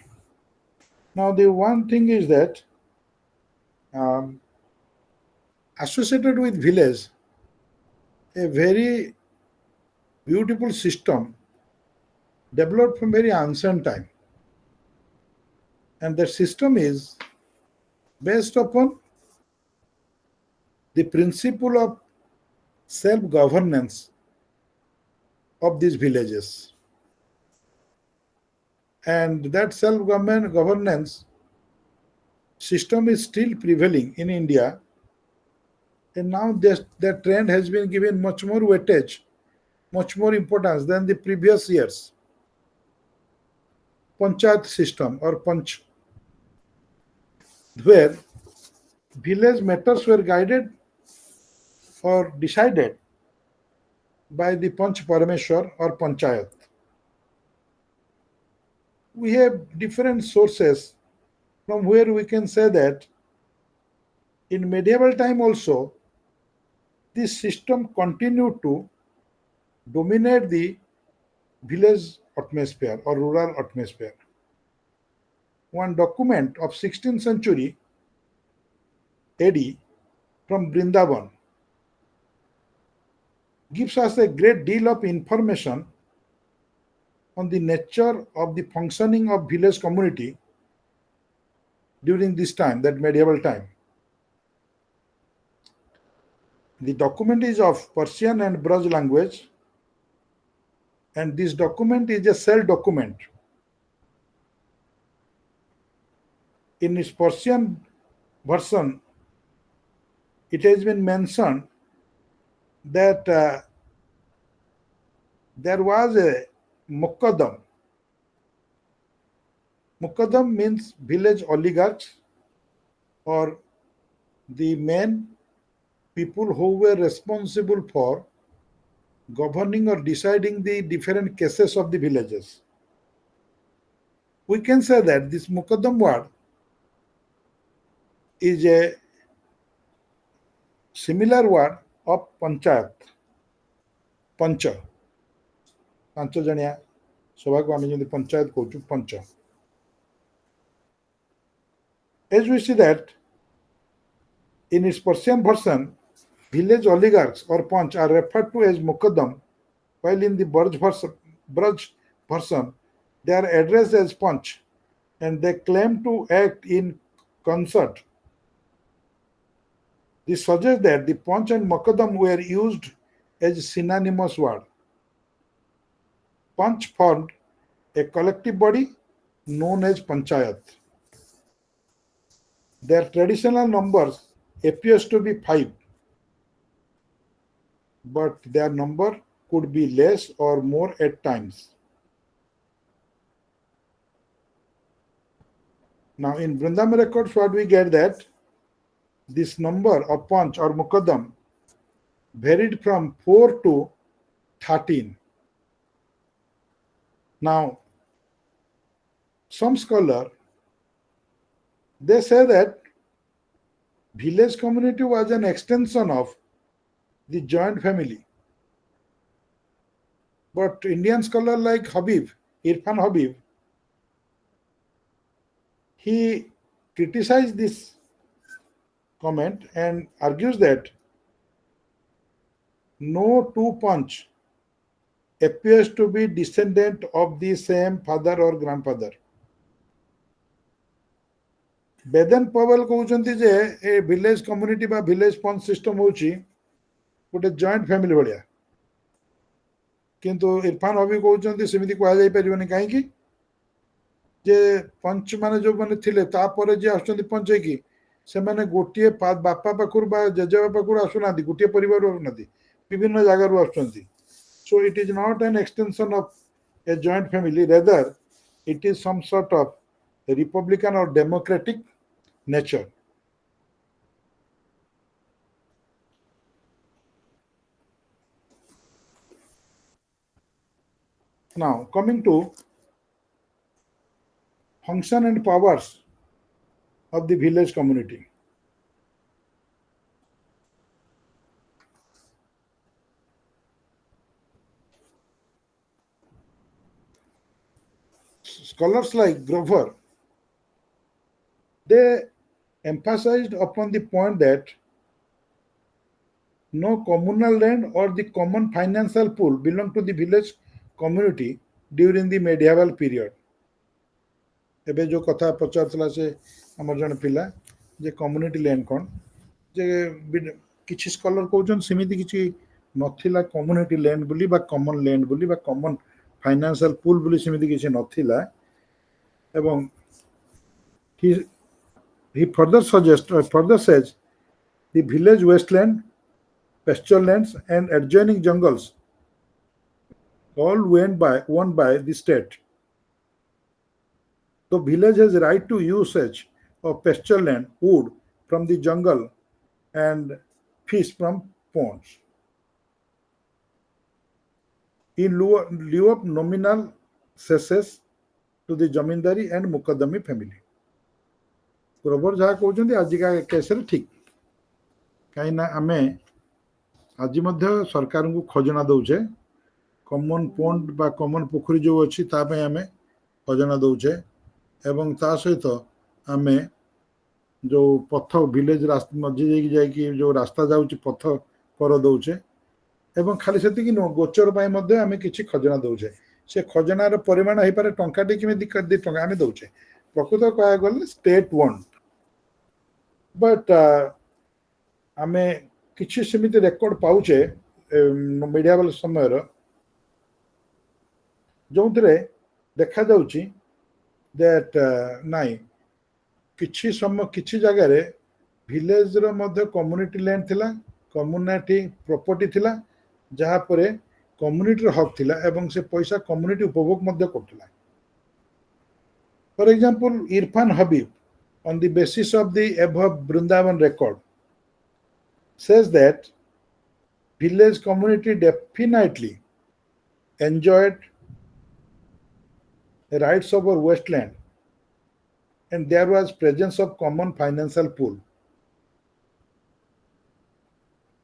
Now the one thing is that associated with village, a very beautiful system developed from very ancient time. And that system is based upon the principle of self-governance of these villages. And that self-governance system is still prevailing in India. And now that trend has been given much more weightage, much more importance than the previous years. Panchayat system or Panch, where village matters were guided or decided by the Panch Parameshwar or Panchayat. We have different sources from where we can say that in medieval time also this system continued to dominate the village atmosphere or rural atmosphere. One document of 16th century AD from Vrindavan gives us a great deal of information on the nature of the functioning of village community during this time, that medieval time. The document is of Persian and Braj language, and this document is a cell document. In its Persian version, it has been mentioned that there was a Muqaddam. Muqaddam means village oligarchs or the main people who were responsible for governing or deciding the different cases of the villages. We can say that this Muqaddam word is a similar word of Panchayat. Pancha. ପାଞ୍ଚ ଜଣିଆ ସଭାକୁ ଆମେ ଯେମିତି ପଞ୍ଚାୟତ କହୁଛୁ ପଞ୍ଚ. As we see that in its Persian version, village oligarchs or panch are referred to as Muqaddam, while in the Braj version, they are addressed as panch and they claim to act in concert. This suggests that the panch and Muqaddam were used as synonymous words. Panch formed a collective body known as Panchayat. Their traditional numbers appears to be 5, but their number could be less or more at times. Now in Vrindavan records, what we get that this number of Panch or Muqaddam varied from 4 to 13. Now, some scholar, they say that village community was an extension of the joint family. But Indian scholar like Irfan Habib, he criticized this comment and argues that no two Panch appears to be descendant of the same father or grandfather. Bedan Pavel କହୁଛନ୍ତି ଯେ ଏ village community ବା village ପଞ୍ଚ system ହେଉଛି ଗୋଟେ joint family ଭଳିଆ, କିନ୍ତୁ Irfan hobby କହୁଛନ୍ତି ସେମିତି କୁହାଯାଇ ପାରିବନି. କାହିଁକି? ଯେ ପଞ୍ଚ ମାନେ ଯୋଉମାନେ ଥିଲେ ତାପରେ ଯିଏ ଆସୁଛନ୍ତି ପଞ୍ଚ ହେଇକି ସେମାନେ ଗୋଟିଏ ବାପା ପାଖରୁ ବା ଜେଜେବାପା ପାଖରୁ ଆସୁନାହାନ୍ତି, ଗୋଟିଏ ପରିବାରରୁ ଆସୁନାହାନ୍ତି, ବିଭିନ୍ନ ଜାଗାରୁ ଆସୁଛନ୍ତି. So it is not an extension of a joint family, rather it is some sort of a republican or democratic nature. Now coming to function and powers of the village community. Scholars like Grover, they emphasized upon the point that no communal land or the common financial pool belonged to the village community during the medieval period. ଏବେ ଯୋଉ କଥା ପଚାରୁଥିଲା ସେ ଆମର ଜଣେ ପିଲା ଯେ community land କ'ଣ ଯେ କିଛି ସ୍କଲର କହୁଛନ୍ତି ସେମିତି କିଛି ନଥିଲା କମ୍ୟୁନିଟି ଲ୍ୟାଣ୍ଡ ବୋଲି ବା କମନ୍ ଲ୍ୟାଣ୍ଡ ବୋଲି ବା କମନ୍ ଫାଇନାନ୍ସିଆଲ ପୁଲ୍ ବୋଲି ସେମିତି କିଛି ନଥିଲା ଏବଂ he further says the village wasteland, pasture lands and adjoining jungles all owned by the state. The village has right to usage of pasture land, wood from the jungle and fish from ponds. In lieu of nominal cesses to the Jamindari and Mukaddami family. ପ୍ରବର ଯାହା କହୁଛନ୍ତି ଆଜିକା କେସରେ ଠିକ୍ କାହିଁକିନା ଆମେ ଆଜି ମଧ୍ୟ ସରକାରଙ୍କୁ ଖଜଣା ଦେଉଛେ କମନ୍ ପଣ୍ଡ ବା କମନ୍ ପୋଖରୀ ଯେଉଁ ଅଛି ତା ପାଇଁ ଆମେ ଖଜଣା ଦେଉଛେ ଏବଂ ତା ସହିତ ଆମେ ଯେଉଁ ପଥ ଭିଲେଜ ମଝି ଦେଇକି ଯାଇକି ଯେଉଁ ରାସ୍ତା ଯାଉଛି ପଥ କର ଦେଉଛେ ଏବଂ ଖାଲି ସେତିକି ନୁହଁ ଗୋଚର ପାଇଁ ମଧ୍ୟ ଆମେ କିଛି ଖଜଣା ଦେଉଛେ ସେ ଖଜଣାର ପରିମାଣ ହେଇପାରେ ଟଙ୍କାଟେ କେମିତି 2 ଟଙ୍କା ଆମେ ଦେଉଛେ ପ୍ରକୃତ କହିବାକୁ ଗଲେ ଷ୍ଟେଟ୍ ୱାଣ୍ଟ ବଟ୍ ଆମେ କିଛି ସେମିତି ରେକର୍ଡ ପାଉଛେ ମିଡିଆବାଲ ସମୟର ଯେଉଁଥିରେ ଦେଖାଯାଉଛି ଦ୍ୟାଟ୍ ନାଇଁ କିଛି ଜାଗାରେ ଭିଲେଜର ମଧ୍ୟ କମ୍ୟୁନିଟି ଲ୍ୟାଣ୍ଡ ଥିଲା କମ୍ୟୁନିଟି ପ୍ରପର୍ଟି ଥିଲା ଯାହା ପରେ କମ୍ୟୁନିଟିର ହକ୍ ଥିଲା ଏବଂ ସେ ପଇସା କମ୍ୟୁନିଟି ଉପଭୋଗ ମଧ୍ୟ କରୁଥିଲା for example Irfan Habib on the basis of the above Vrindavan record says that village community definitely enjoyed rights over wasteland and there was presence of common financial pool.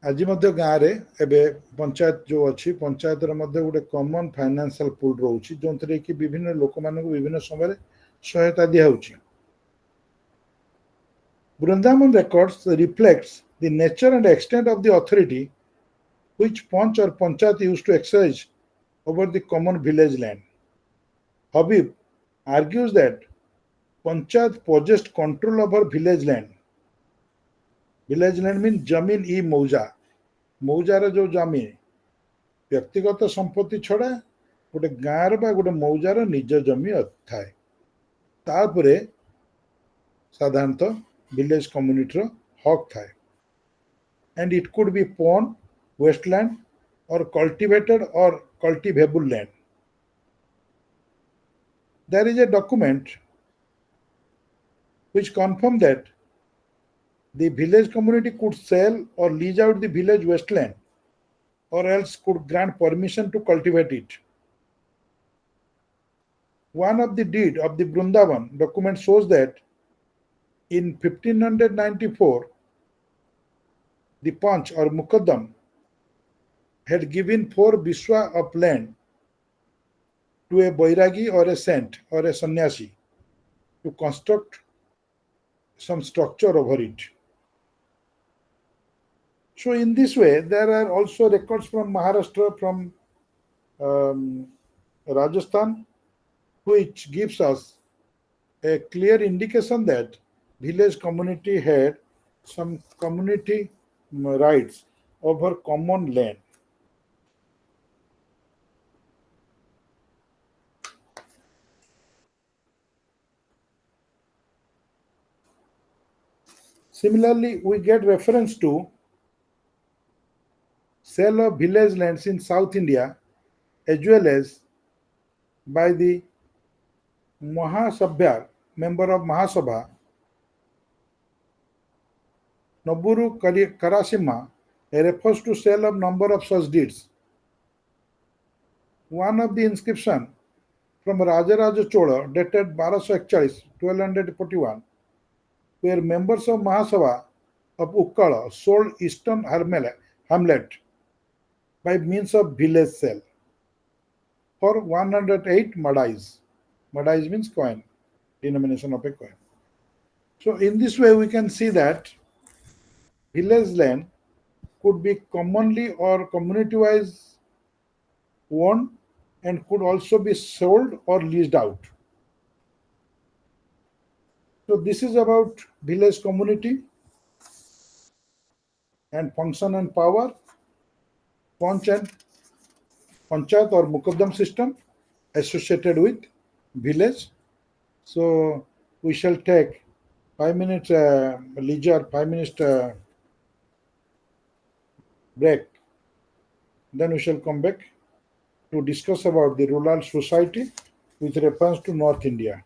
ଆଜି ମଧ୍ୟ ଗାଁରେ ଏବେ ପଞ୍ଚାୟତ ଯେଉଁ ଅଛି ପଞ୍ଚାୟତର ମଧ୍ୟ ଗୋଟେ କମନ୍ ଫାଇନାନ୍ସିଆଲ ପୁଲ୍ ରହୁଛି ଯେଉଁଥିରେ କି ବିଭିନ୍ନ ଲୋକମାନଙ୍କୁ ବିଭିନ୍ନ ସମୟରେ ସହାୟତା ଦିଆହେଉଛି Vrindavan records reflects the nature and extent of the authority which Panch or Panchayat used to exercise over the common village land. Habib argues that Panchayat possessed control over village land. Village land means Jamin e Mauja. Maujar जो जमीन व्यक्तिगत संपत्ति छड़ा गोटे गाँव बा गोटे मौजार निज जमी थाए तापरे साधारणतः village community hog thai and it could be pond wasteland or cultivated or cultivable land. There is a document which confirms that the village community could sell or lease out the village wasteland or else could grant permission to cultivate it. One of the deed of the Vrindavan document shows that in 1594, the Panch or Mukaddam had given 4 biswa of land to a Bairagi or a saint or a sannyasi to construct some structure over it. So in this way, there are also records from Maharashtra, from Rajasthan, which gives us a clear indication that village community had some community rights over common land. Similarly, we get reference to sale of village lands in South India as well as by the Mahasabha, member of Mahasabha, Noburu Karasima refers to sale of number of such deeds. One of the inscription from Rajaraja Chola dated 1241 where members of Mahasabha of Ukkala sold eastern hamlet by means of village sale for 108 madais. Madais means coin, denomination of a coin. So in this way we can see that village land could be commonly or community wise owned and could also be sold or leased out. So this is about village community and function and power, punch and panchayat or mukaddam system associated with village. So we shall take 5 minutes leisure, 5 minutes break. Then we shall come back to discuss about the rural society with reference to North India.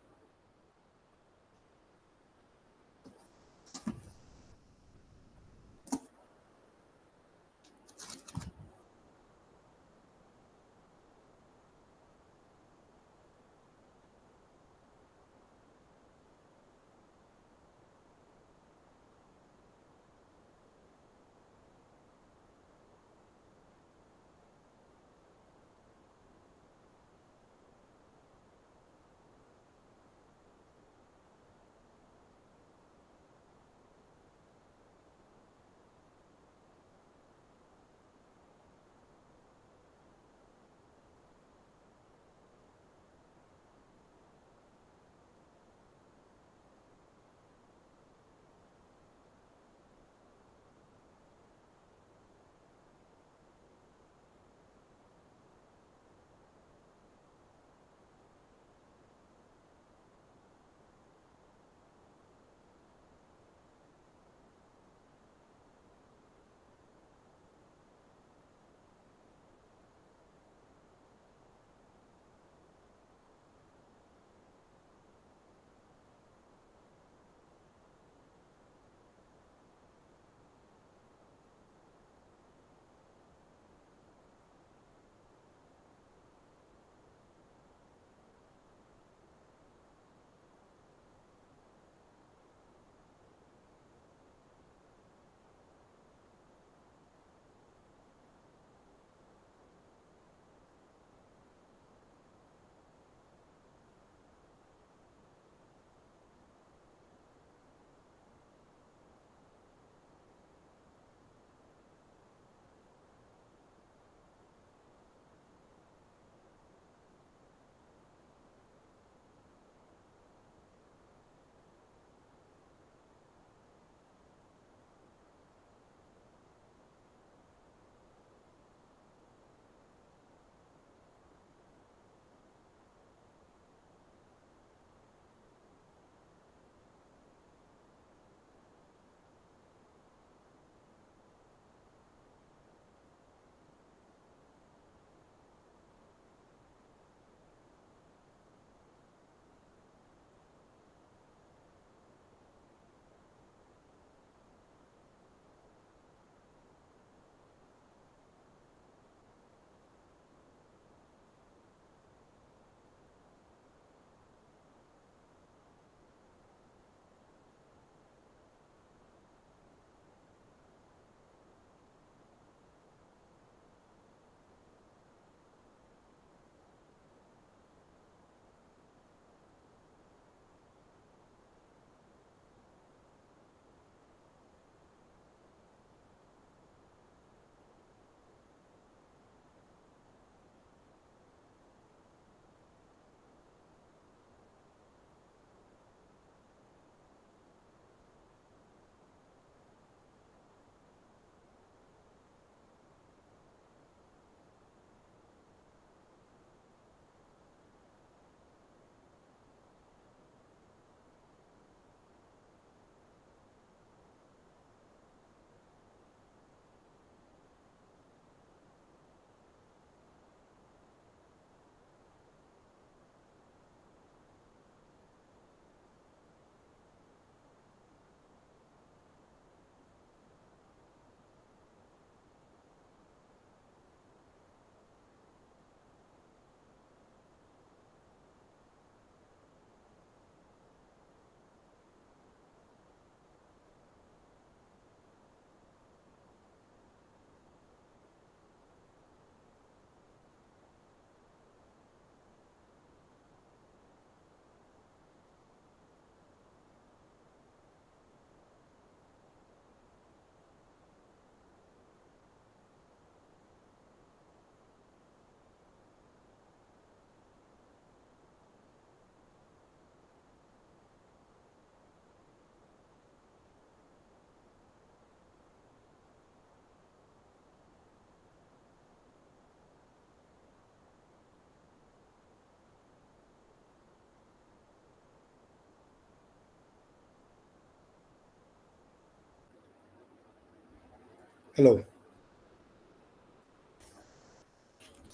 Hello,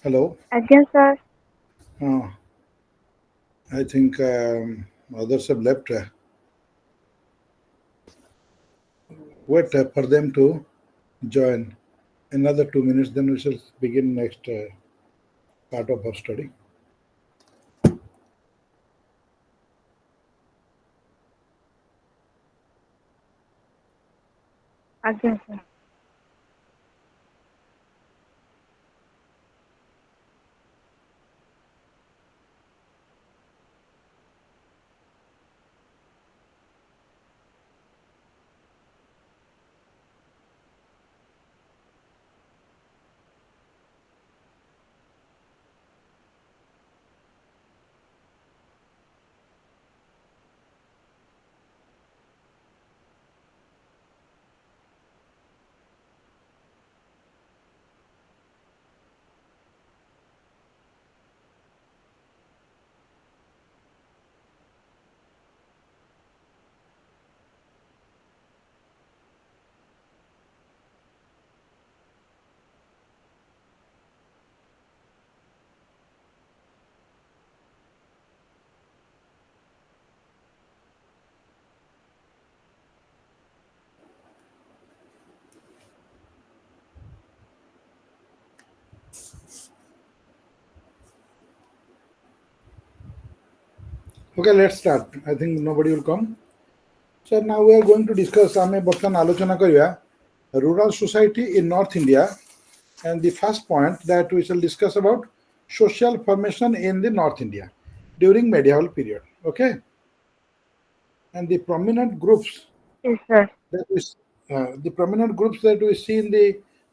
hello. Again, sir. Uh, I think others have left. Wait for them to join. Another 2 minutes, then we shall begin next part of our study. Again, sir. Okay, let's start. I think nobody will come. So now we are going to discuss. ଆମେ ବର୍ତ୍ତମାନ ଆଲୋଚନା କରିବା rural society in North India, and the first point that we shall discuss about social formation in the North India during medieval period. Okay, and the prominent groups Yes, sir. that we the prominent groups that we see in the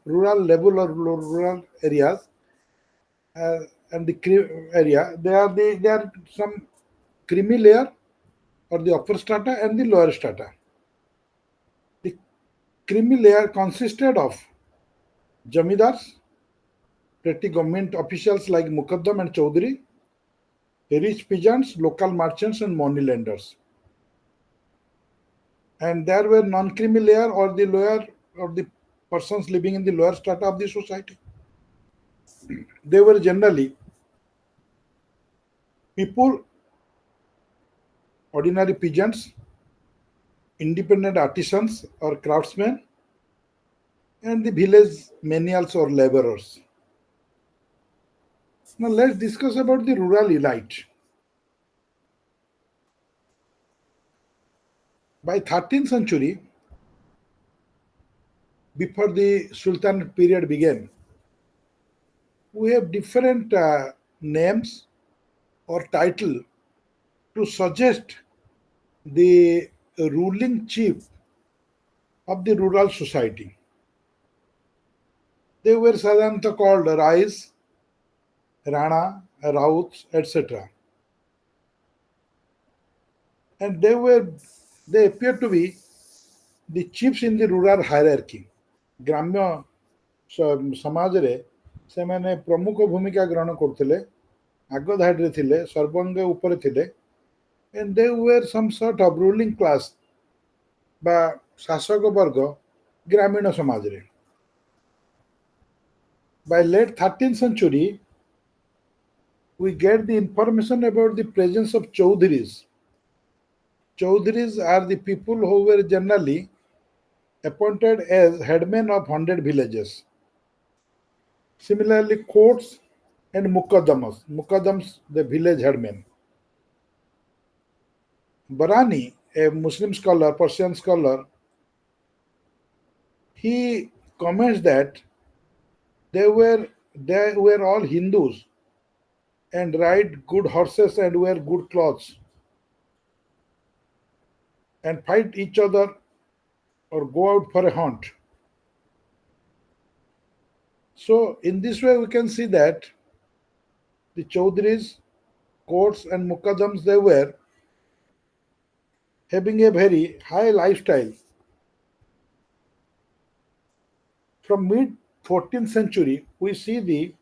rural level or rural areas uh, and the area, they are some creamy layer or the upper strata and the lower strata. The creamy layer consisted of jamidars, petty government officials like Mukaddam and Chaudhary, rich peasants, local merchants, and money lenders. And there were non-creamy layer or the lower or the persons living in the lower strata of the society. They were generally people, ordinary peasants, independent artisans or craftsmen, and the village menials or laborers. Now let's discuss about the rural elite. By 13th century, before the Sultanate period began, we have different names or title to suggest the ruling chief of the rural society. They were sadhanata called Rais, Rana, Rauts, etc. And they appear to be the chiefs in the rural hierarchy. ଗ୍ରାମ୍ୟ ସମାଜରେ ସେମାନେ ପ୍ରମୁଖ ଭୂମିକା ଗ୍ରହଣ କରୁଥିଲେ, ଆଗ ଧାଡ଼ିରେ ଥିଲେ, ସର୍ବଙ୍ଗ ଉପରେ ଥିଲେ, and they were some sort of ruling class ବା ଶାସକ ବର୍ଗ ଗ୍ରାମୀଣ ସମାଜରେ. By late 13th century, we get the information about the presence of Chaudharis. Chaudharis are the people who were generally appointed as headmen of 100 villages. Similarly, courts and mukaddams, the village headmen. Barani, a Muslim scholar, Persian scholar, he comments that they were all Hindus and ride good horses and wear good clothes and fight each other or go out for a hunt. So in this way we can see that the Chaudharis, courts and mukaddams, they were having a very high lifestyle. From mid 14th century, we see the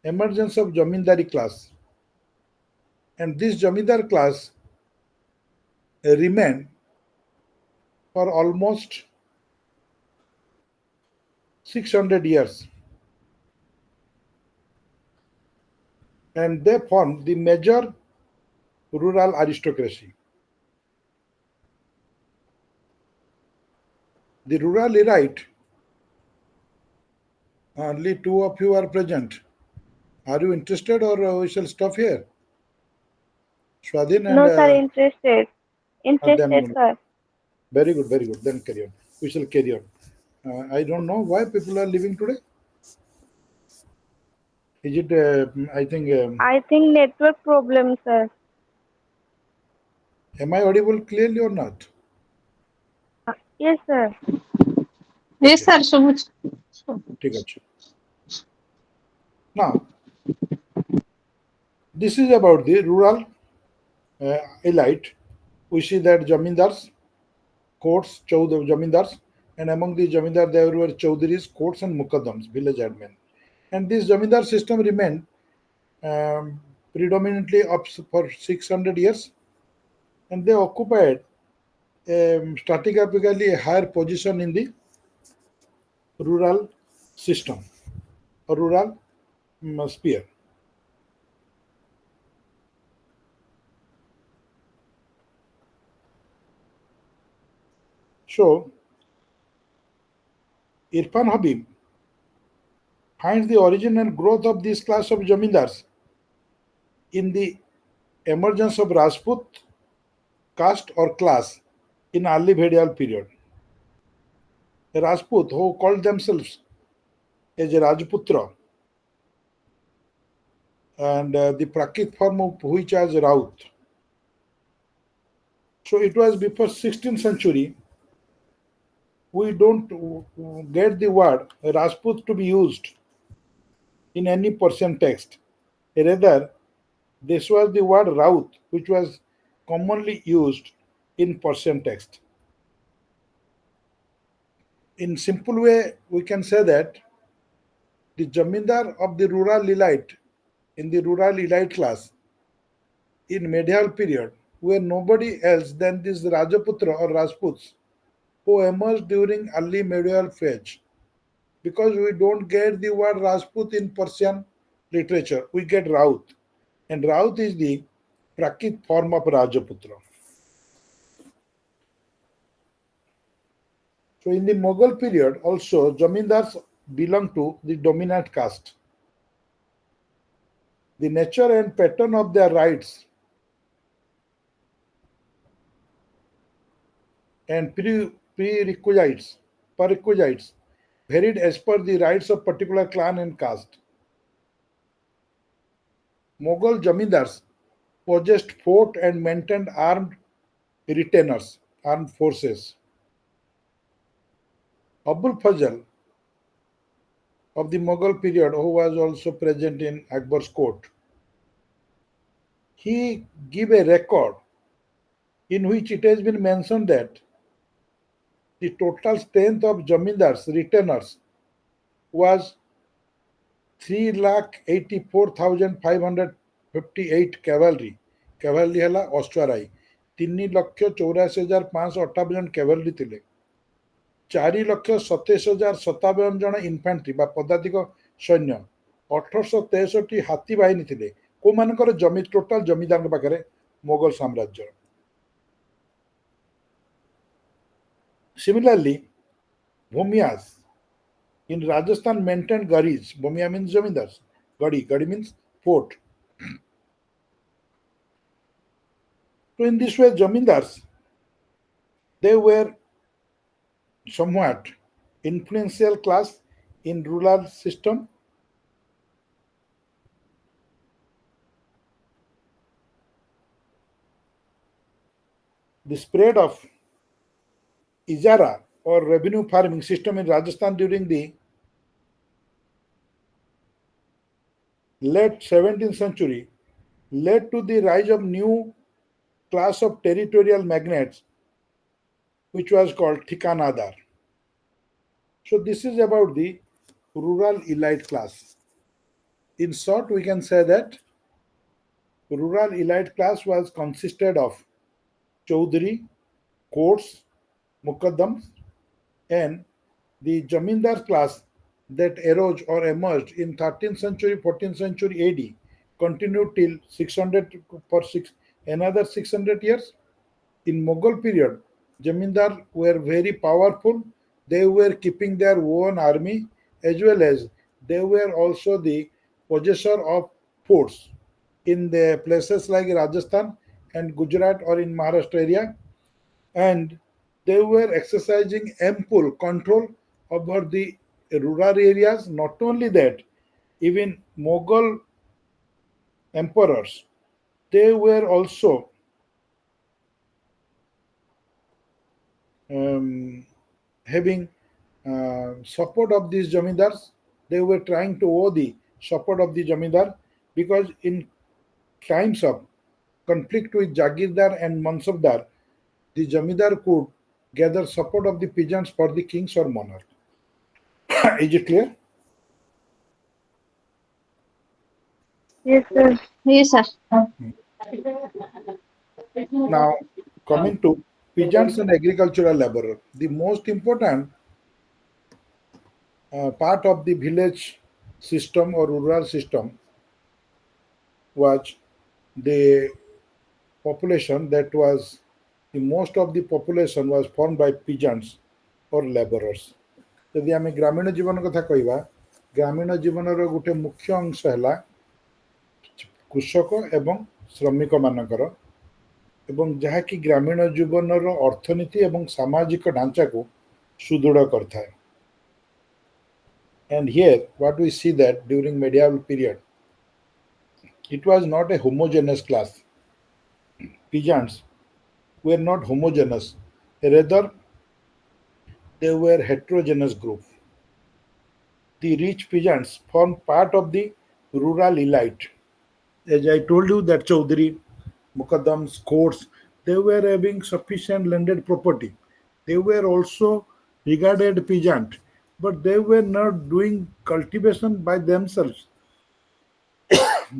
emergence of Jamindari class. And this Jamindar class remained for almost 600 years, and they formed the major rural aristocracy. The rural elite, only two of you are present. Are you interested, or we shall stop here? Swadhin and No, sir, interested. Interested, then sir. very good, very good. Then carry on. We shall carry on. I don't know why people are leaving today. Is it? I think. I think network problem, sir. Am I audible clearly or not? Yes, sir. Yes, Okay, sir, ଶୁଭୁଛି। ठीक ଅଛି. Now, this is about the rural elite. We see that jamindars, courts, jamindars, and among the jamindar there were chowdhuris, courts, and mukaddams, village admin. And this jamindar system remained predominantly up for 600 years, and they occupied strategically a higher position in the rural system or rural sphere. So, Irfan Habib finds the origin and growth of this class of jamindars in the emergence of Rajput caste or class in early Vedic period. The Rajput who called themselves as a Rajputra and the Prakrit form of which as Raut. So it was before 16th century. We don't get the word Rajput to be used in any Persian text. Rather, this was the word Raut, which was commonly used in Persian text. In simple way, we can say that the Jamindar of the rural elite in the rural elite class in medieval period were nobody else than these Rajaputra or Rajputs who emerged during early medieval phase. Because we don't get the word Rajput in Persian literature, we get Raut. And Raut is the Prakrit form of Rajaputra. So in the Mughal period also Jamindars belong to the dominant caste. The nature and pattern of their rights and prerequisites varied as per the rights of particular clan and caste. Mughal Jamindars possessed fort and maintained armed retainers, armed forces. Abul Fazl of the Mughal period, who was also present in Akbar's court, he gave a record in which it has been mentioned that the total strength of Jamindars retainers was 3,84,558 cavalry. Cavalry ହେଲା ଅଶ୍ୱାରାଇ 3,84,558 ଜଣ cavalry ଥିଲେ 4,27,057 ଜଣ infantry ବା ପଦାତିକ ସୈନ୍ୟ 1,863 ହାତୀ ବାହିନୀ ଥିଲେ କୋଉମାନଙ୍କର ଜମି ଟୋଟାଲ ଜମିଦାରଙ୍କ ପାଖରେ ମୋଗଲ ସାମ୍ରାଜ୍ୟ Similarly, Bhumiyas in Rajasthan maintained garis. Bhumiya means zamindars. Gadi means fort. So in this way, zamindars, they were somewhat influential class in rural system. The spread of Ijara or revenue farming system in Rajasthan during the late 17th century led to the rise of new class of territorial magnates which was called Thikanadar. So this is about the rural elite class. In short, we can say that rural elite class was consisted of Chaudhary, courts, mukaddams, and the Jamindar class that arose or emerged in 13th century, 14th century AD continued till 600 for another 600 years. In Mughal period, Jamindar were very powerful. They were keeping their own army as well as they were also the possessor of forts in the places like Rajasthan and Gujarat or in Maharashtra area, and they were exercising ample control over the rural areas. Not only that, even Mughal emperors, they were also um, having support of these jamindars. They were trying to owe the support of the jamindar because in times of conflict with Jagirdar and Mansabdar, the jamindar could gather support of the peasants for the kings or monarch. Is it clear? Yes, sir. Yes, sir. Now, coming to peasants and agricultural laborer, the most important part of the village system or rural system was the population that was the most of the population was formed by peasants or laborers. ଯଦି ଆମେ ଗ୍ରାମୀଣ ଜୀବନ କଥା କହିବା, ଗ୍ରାମୀଣ ଜୀବନର ଗୋଟେ ମୁଖ୍ୟ ଅଂଶ ହେଲା କୃଷକ ଏବଂ ଶ୍ରମିକ ମାନଙ୍କର, ଏବଂ ଯାହାକି ଗ୍ରାମୀଣ ଜୀବନର ଅର୍ଥନୀତି ଏବଂ ସାମାଜିକ ଢାଞ୍ଚାକୁ ସୁଦୃଢ଼ କରିଥାଏ. And here, what we see that during medieval period, it was not a homogeneous class. Peasants were not homogeneous. Rather, they were heterogeneous group. The rich peasants formed part of the rural elite. As I told you that Chaudhary, Mukaddams, courts, they were having sufficient landed property. They were also regarded peasant, but they were not doing cultivation by themselves.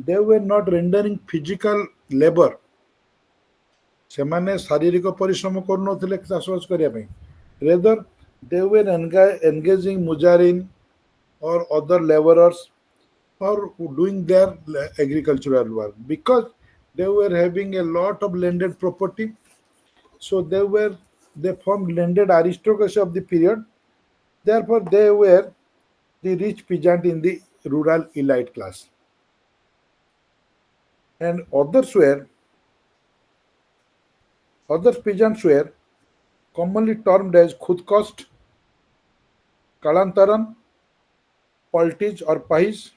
They were not rendering physical labor. ସେମାନେ ଶାରୀରିକ ପରିଶ୍ରମ କରୁନଥିଲେ ଚାଷବାସ କରିବା ପାଇଁ. Rather, they were engaging mujarin or other laborers or doing their agricultural work because they were having a lot of landed property. So they formed landed aristocracy of the period. Therefore, they were the rich peasant in the rural elite class. And other peasants were commonly termed as khudkost, kalantaran, paltige or pahis.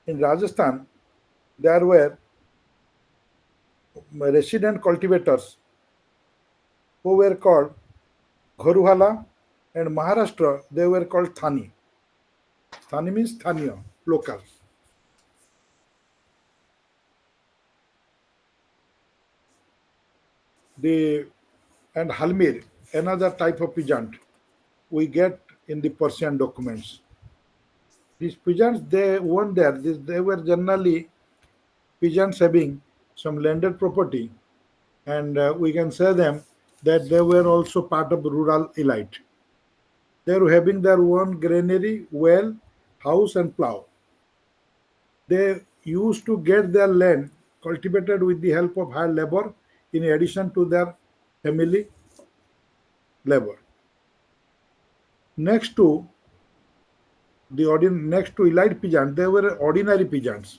In Rajasthan, there were resident cultivators who were called Ghoruhala, and Maharashtra they were called Thani. Thani means Thaniya, local. The and Halmir, another type of peasant, we get in the Persian documents. These peasants they owned there. They were generally peasants having some landed property, and we can say them that they were also part of the rural elite. They were having their own granary, well, house, and plow. They used to get their land cultivated with the help of hired labor in addition to their family labor. Next to next to elite peasants, there were ordinary peasants.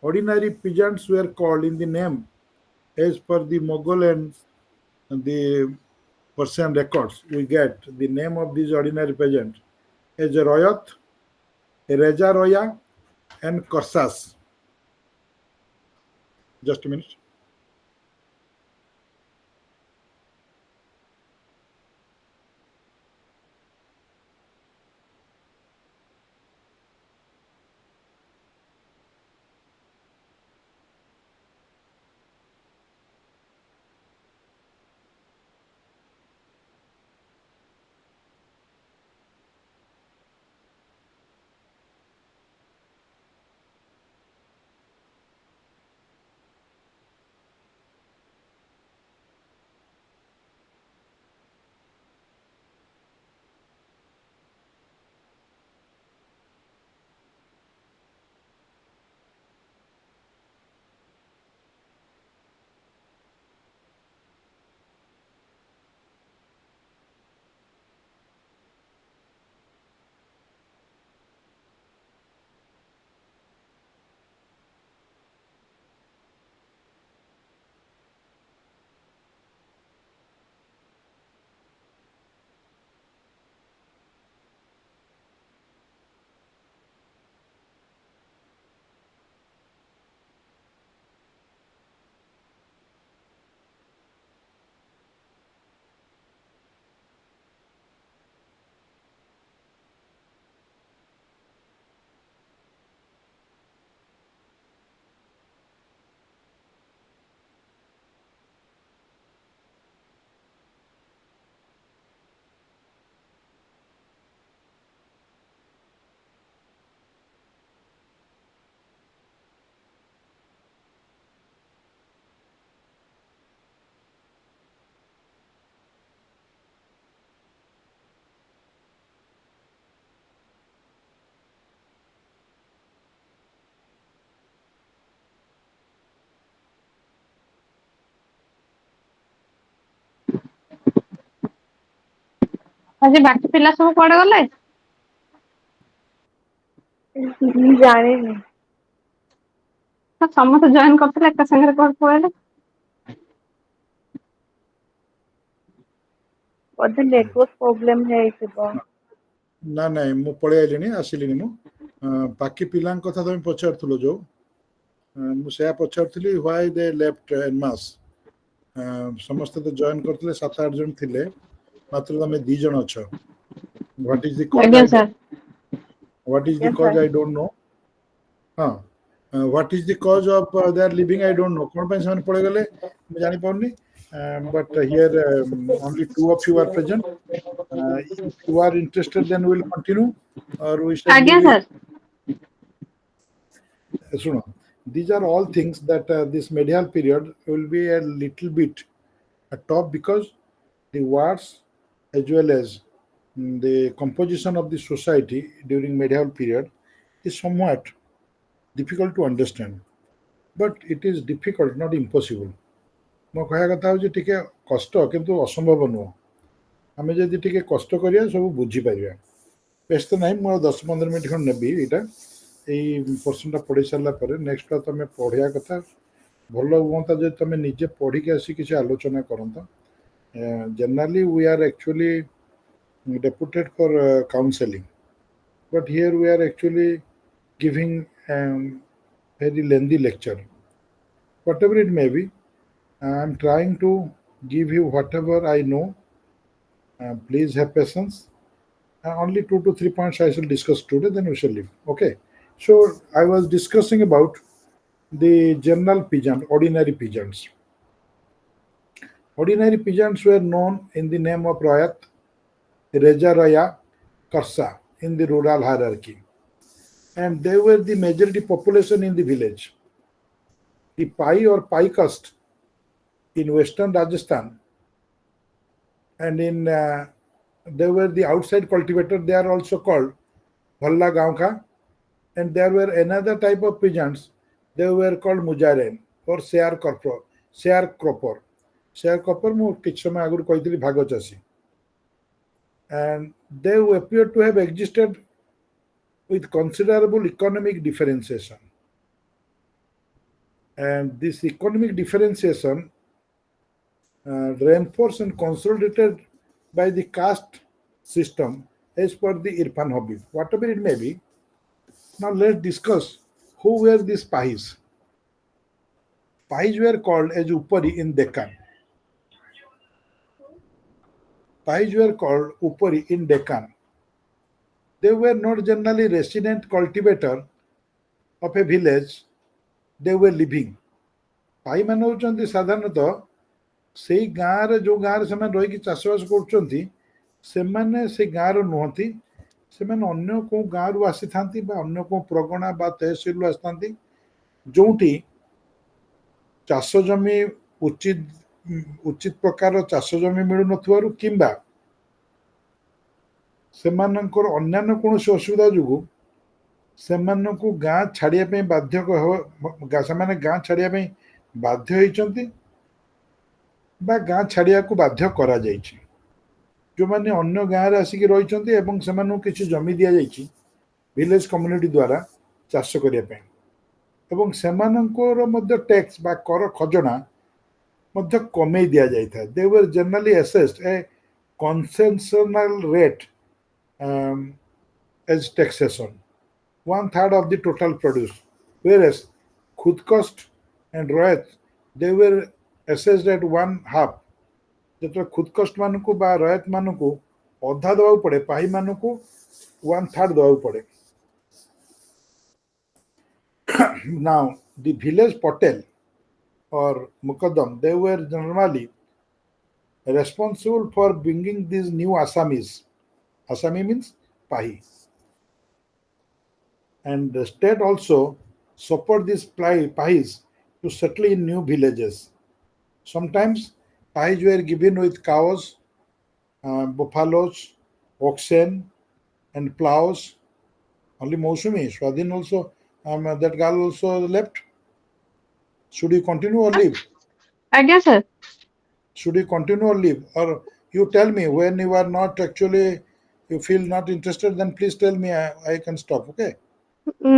Ordinary peasants were called in the name as per the Mughal and the Persian records. We get the name of these ordinary peasants as a Royat, a Reza Roya, and Korsas. Just a minute. ଆଜି ବାକି ପିଲା ସବୁ କୁଆଡେ ଗଲେ? ମୁଁ ଜାଣିନି। ସମସ୍ତେ join କରିଥିଲେ ଏକା ସାଙ୍ଗରେ କୁଆଡେ ପଳେଇଲେ? ବୋଧେ ନେଟୱାର୍କ ପ୍ରୋବ୍ଲେମ ହେଇଥିବ। ନା ନାଇଁ ମୁଁ ପଳେଇ ଆଇଲିଣି, ଆସିଲିଣି ମୁଁ। ବାକି ପିଲାଙ୍କ କଥା ତମେ ପଚାରୁଥିଲ ଯୋଉ, ମୁଁ ସେୟା ପଚାରୁଥିଲି ହ୍ୱାଇ ଦେ ଲେଫ୍ଟ ଏନ୍ ମାସ୍। ସମସ୍ତେ ତ ଜଏନ୍ କରିଥିଲେ, 7-8 ଜଣ ଥିଲେ, ମାତ୍ର ତମେ 2 ଜଣ ଅଛ। ହ୍ୱାଟ୍ ଇଜ୍ ଦି କଜ୍ ଆଜ୍ଞା I sir. What is the Yes, cause? sir. I don't know. हाँ, what is the cause of their leaving? I don't know. कौन ପାଇଁ ସେମାନେ ପଳେଇଗଲେ ମୁଁ ଜାଣିପାରୁନି। But here only 2 of you are present. If you are interested, then we will continue, or we shall ଆଜ୍ଞା leave it. Sir. ଶୁଣ, these are all things that this medieval period will be a little bit tough because the words as well as the composition of the society during medieval period is somewhat difficult to understand, but it is difficult, not impossible. ମୋ କହିବା କଥା ହେଉଛି ଟିକେ କଷ୍ଟ କିନ୍ତୁ ଅସମ୍ଭବ ନୁହଁ। ଆମେ ଯଦି ଟିକେ କଷ୍ଟ କରିବା ସବୁ ବୁଝିପାରିବା। ବ୍ୟସ୍ତ ନାହିଁ, ମୁଁ ଆଉ 10-15 ମିନିଟ୍ ଖଣ୍ଡେ ନେବି। ଏଇଟା ଏଇ ପର୍ସନଟା ପଢ଼ି ସାରିଲା ପରେ ନେକ୍ସଟଟା ତମେ ପଢ଼ିବା କଥା। ଭଲ ହୁଅନ୍ତା ଯଦି ତମେ ନିଜେ ପଢ଼ିକି ଆସି କିଛି ଆଲୋଚନା କରନ୍ତ। Generally we are actually deputed for counseling, but here we are actually giving very lengthy lecture. Whatever it may be, I am trying to give you whatever I know. Please have patience. Only 2 to 3 points I shall discuss today, then we shall leave. Okay. So I was discussing about the general peasant, ordinary peasants. Ordinary peasants were known in the name of Rayat, Reja Raya, Karsa in the rural hierarchy. And they were the majority population in the village. The Pai or Pai caste in western Rajasthan, and in they were the outside cultivator. They are also called Bhalla Gaonka, and there were another type of peasants. They were called Mujaren or sharecropper. Sharecropper. Sharecropper ମୁଁ କିଛି ସମୟ ଆଗରୁ କହିଥିଲି ଭାଗ ଚାଷୀ. And they appear to have existed with considerable economic differentiation. And this economic differentiation reinforced and consolidated by the caste system as per the Irfan Habib. Whatever it may be, now let's discuss who were these Pahis. Pahis were called as Upari in Deccan. Pahis were called Upari in Deccan. They were not generally resident cultivator of a village. They were living. ପାଇ ମାନେ ହେଉଛନ୍ତି ସାଧାରଣତଃ ସେଇ ଗାଁରେ ଯେଉଁ ଗାଁରେ ସେମାନେ ରହିକି ଚାଷବାସ କରୁଛନ୍ତି ସେମାନେ ସେ ଗାଁର ନୁହନ୍ତି। ସେମାନେ ଅନ୍ୟ କେଉଁ ଗାଁରୁ ଆସିଥାନ୍ତି ବା ଅନ୍ୟ କେଉଁ ପ୍ରଗଣା ବା ତହସିଲରୁ ଆସିଥାନ୍ତି, ଯେଉଁଠି ଚାଷ ଜମି ଉଚିତ ପ୍ରକାର ଚାଷ ଜମି ମିଳୁନଥିବାରୁ କିମ୍ବା ସେମାନଙ୍କର ଅନ୍ୟାନ୍ୟ କୌଣସି ଅସୁବିଧା ଯୋଗୁଁ ସେମାନଙ୍କୁ ଗାଁ ଛାଡ଼ିବା ପାଇଁ ସେମାନେ ଗାଁ ଛାଡ଼ିବା ପାଇଁ ବାଧ୍ୟ ହୋଇଛନ୍ତି ବା ଗାଁ ଛାଡ଼ିବାକୁ ବାଧ୍ୟ କରାଯାଇଛି। ଯେଉଁମାନେ ଅନ୍ୟ ଗାଁରେ ଆସିକି ରହିଛନ୍ତି ଏବଂ ସେମାନଙ୍କୁ କିଛି ଜମି ଦିଆଯାଇଛି ଭିଲେଜ କମ୍ୟୁନିଟି ଦ୍ୱାରା ଚାଷ କରିବା ପାଇଁ, ଏବଂ ସେମାନଙ୍କର ମଧ୍ୟ ଟ୍ୟାକ୍ସ ବା କର ଖଜଣା ମଧ୍ୟ କମେଇ ଦିଆଯାଇଥାଏ। They were generally assessed a concessional rate as taxation, 1/3 of the total produce, whereas khud cost and royat they were assessed at 1/2. ଯେତେବେଳେ ଖୁଦ କଷ୍ଟ ମାନଙ୍କୁ ବା ରୟତ ମାନଙ୍କୁ ଅଧା ଦେବାକୁ ପଡ଼େ, ପାହି ମାନଙ୍କୁ 1/3 ଦେବାକୁ ପଡ଼େ। Now the village patel or mukaddam, they were normally responsible for bringing these new Assamese. Assami means pahi, and the state also support these pahis to settle in new villages. Sometimes pahis were given with cows, buffaloes, oxen, and plows. Only Mausumi, Swadhin also, that girl also left. Should we continue or leave? ଆଜ୍ଞା sir. Should we continue or leave? Or You tell me when you are not actually, you feel not interested, then please tell me. I can stop. Okay.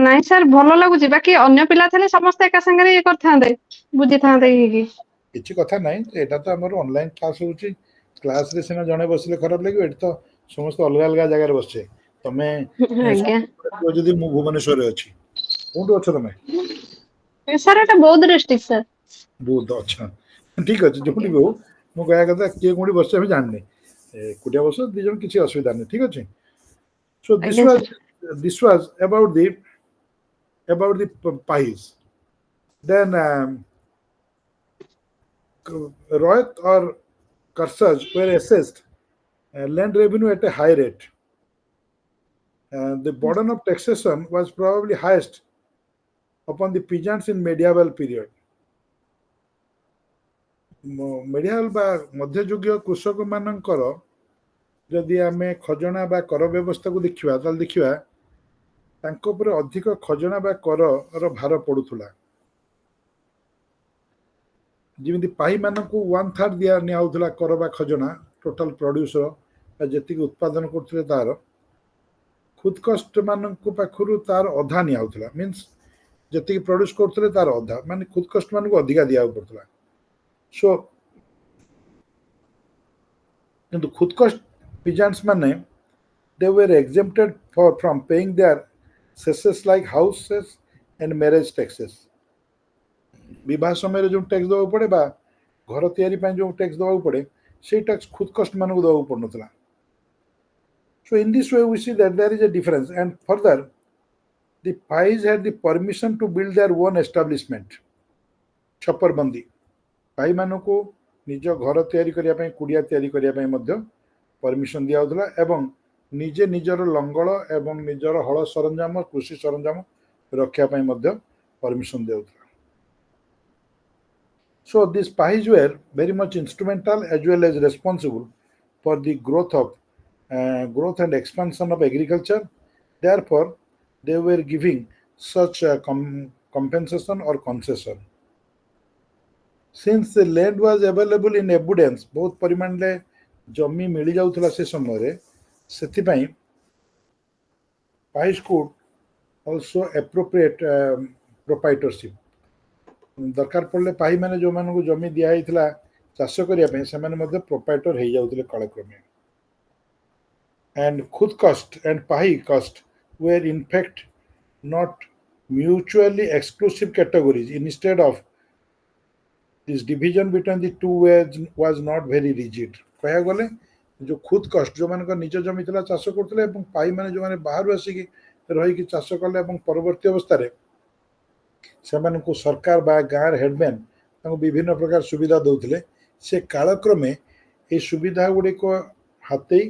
ନାଇଁ sir ଭଲ ଲାଗୁଛି ବାକି ଅନ୍ୟ ପିଲା ଥିଲେ ସମସ୍ତେ ଏକା ସାଙ୍ଗରେ ଇଏ କରିଥାନ୍ତେ ବୁଝିଥାନ୍ତେ କି କିଛି କଥା ନାହିଁ, ଏଇଟା ତ ଆମର ଅନଲାଇନ୍ କ୍ଲାସ୍ ହେଉଛି। କ୍ଲାସ୍ରେ ସିନା ଜଣେ ବସିଲେ ଖରାପ ଲାଗିବ, ଏଠି ତ ସମସ୍ତେ ଅଲଗା ଅଲଗା ଜାଗାରେ ବସିଛେ। ତମେ ଆଜ୍ଞା ଯଦି ମୁଁ ଭୁବନେଶ୍ୱରରେ ଅଛି, କୋଉଠି ଅଛ ତମେ? ସାର୍ ଏଟା ବୌଦ୍ଧ ଡିଷ୍ଟ୍ରିକ୍ଟ ସାର୍। ବହୁତ ଅଛ, ଠିକ ଅଛି। ଯୋଉଠି ବି ହଉ, ମୁଁ କହିବା କଥା କିଏ କୋଉଠି ବସିছে ଆମେ ଜାଣିନି। ଏକୁଟିଆ ବସ, ଦି ଜଣ କିଛି ଅସୁବିଧା ନାହିଁ, ଠିକ ଅଛି। So ଆଜ୍ଞା sir this was about the pies. Then Rohit or Karsaj were assessed land revenue at a high rate. The burden of taxation was probably highest upon the peasants in medieval period. medieval ବା ମଧ୍ୟଯୁଗୀୟ କୃଷକମାନଙ୍କର ଯଦି ଆମେ ଖଜଣା ବା କର ବ୍ୟବସ୍ଥାକୁ ଦେଖିବା, ତାହେଲେ ଦେଖିବା ତାଙ୍କ ଉପରେ ଅଧିକ ଖଜଣା ବା କରର ଭାର ପଡୁଥିଲା। ଯେମିତି ପାଇମାନଙ୍କୁ 1/3 ନିଆହଉଥିଲା କର ବା ଖଜଣା ଟୋଟାଲ ପ୍ରଡ୍ୟୁସର ଯେତିକି ଉତ୍ପାଦନ କରୁଥିଲେ ତାର, ଖୁଦକଷ୍ଟ ମାନଙ୍କ ପାଖରୁ ତାର ଅଧା ନିଆହଉଥିଲା। ମିନ୍ସ ଯେତିକି ପ୍ରଡ୍ୟୁସ କରୁଥିଲେ ତାର ଅଧା, ମାନେ ଖୁଦକଷ୍ଟ ମାନଙ୍କୁ ଅଧିକା ଦିଆବାକୁ ପଡୁଥିଲା। ସୋ କିନ୍ତୁ ଖୁଦକଷ୍ଟ peasants ମାନେ they were exempted from paying their cesses like houses and marriage taxes. ବିବାହ ସମୟରେ ଯେଉଁ ଟ୍ୟାକ୍ସ ଦେବାକୁ ପଡେ ବା ଘର ତିଆରି ପାଇଁ ଯେଉଁ ଟ୍ୟାକ୍ସ ଦେବାକୁ ପଡେ, ସେଇ ଟ୍ୟାକ୍ସ ଖୁଦକଷ୍ଟ ମାନଙ୍କୁ ଦେବାକୁ ପଡୁନଥିଲା। So in this way we see that there is a difference, and further the Pais had the permission to build their own establishment. ଛପରବନ୍ଦୀ ପାଇମାନଙ୍କୁ ନିଜ ଘର ତିଆରି କରିବା ପାଇଁ, କୁଡ଼ିଆ ତିଆରି କରିବା ପାଇଁ ମଧ୍ୟ ପରମିଶନ ଦିଆଯାଉଥିଲା ଏବଂ ନିଜେ ନିଜର ଲଙ୍ଗଳ ଏବଂ ନିଜର ହଳ ସରଞ୍ଜାମ, କୃଷି ସରଞ୍ଜାମ ରଖିବା ପାଇଁ ମଧ୍ୟ ପରମିଶନ ଦିଆଯାଉଥିଲା। So these Pais were very much instrumental as well as responsible for the growth and expansion of agriculture. Therefore, they were giving such compensation or concession. Since the land was available in abundance, ବହୁତ ପରିମାଣରେ ଜମି ମିଳି ଯାଉଥିଲା ସେ ସମୟରେ, ସେଥିପାଇଁ Pais could also appropriate proprietorship. ଦରକାର ପଡ଼ିଲେ ପାଇ ମାନେ ଯେଉଁମାନଙ୍କୁ ଜମି ଦିଆହେଇଥିଲା ଚାଷ କରିବା ପାଇଁ, ସେମାନେ ମଧ୍ୟ ପ୍ରୋପାଇଟର ହେଇଯାଉଥିଲେ କାଳକ୍ରମେ। And khud cost and pahi cost were in fact not mutually exclusive categories. Instead of this division between the two was not very rigid. କହିବାକୁ ଗଲେ ଯେଉଁ ଖୁଦ କଷ୍ଟ, ଯେଉଁମାନଙ୍କ ନିଜ ଜମି ଥିଲା ଚାଷ କରୁଥିଲେ, ଏବଂ ପାଇମାନେ ଯେଉଁମାନେ ବାହାରୁ ଆସିକି ରହିକି ଚାଷ କଲେ ଏବଂ ପରବର୍ତ୍ତୀ ଅବସ୍ଥାରେ ସେମାନଙ୍କୁ ସରକାର ବା ଗାଁର ହେଡମ୍ୟାନ୍ ତାଙ୍କୁ ବିଭିନ୍ନ ପ୍ରକାର ସୁବିଧା ଦେଉଥିଲେ, ସେ କାଳକ୍ରମେ ଏହି ସୁବିଧା ଗୁଡ଼ିକ ହାତେଇ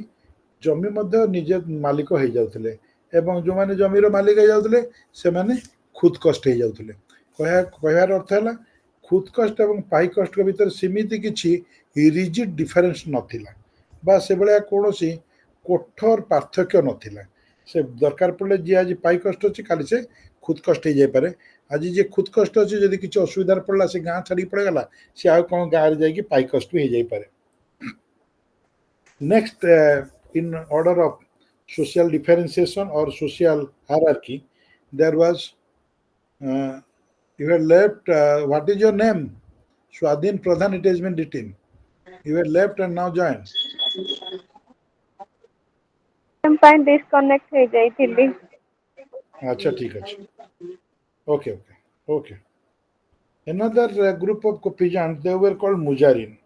ଜମି ମଧ୍ୟ ନିଜେ ମାଲିକ ହେଇଯାଉଥିଲେ ଏବଂ ଯେଉଁମାନେ ଜମିର ମାଲିକ ହେଇଯାଉଥିଲେ ସେମାନେ ଖୁଦ କଷ୍ଟ ହେଇଯାଉଥିଲେ। କହିବାର ଅର୍ଥ ହେଲା ଖୁଦ କଷ୍ଟ ଏବଂ ପାଇ କଷ୍ଟଙ୍କ ଭିତରେ ସେମିତି କିଛି ରିଜିଡ୍ ଡିଫରେନ୍ସ ନଥିଲା ବା ସେଭଳିଆ କୌଣସି କଠୋର ପାର୍ଥକ୍ୟ ନଥିଲା। ସେ ଦରକାର ପଡ଼ିଲେ ଯିଏ ଆଜି ପାଇ କଷ୍ଟ ଅଛି, କାଲି ସେ ଖୁଦ କଷ୍ଟ ହେଇଯାଇପାରେ। ଆଜି ଯିଏ ଖୁଦ କଷ୍ଟ ଅଛି, ଯଦି କିଛି ଅସୁବିଧାରେ ପଡ଼ିଲା, ସେ ଗାଁ ଛାଡ଼ିକି ପଳେଇଗଲା, ସେ ଆଉ କ'ଣ ଗାଁରେ ଯାଇକି ପାଇ କଷ୍ଟ ବି ହେଇଯାଇପାରେ। Next, in order of social differentiation or social hierarchy, there was you had left. What is your name? Swadhin Pradhan. It has been written. You had left and now joined. ପାଇଁ ଡିସକନେକ୍ଟ ହେଇଯାଇଥିଲି। अच्छा, ठीक है। Okay. Another group of peasants, they were called mujarin.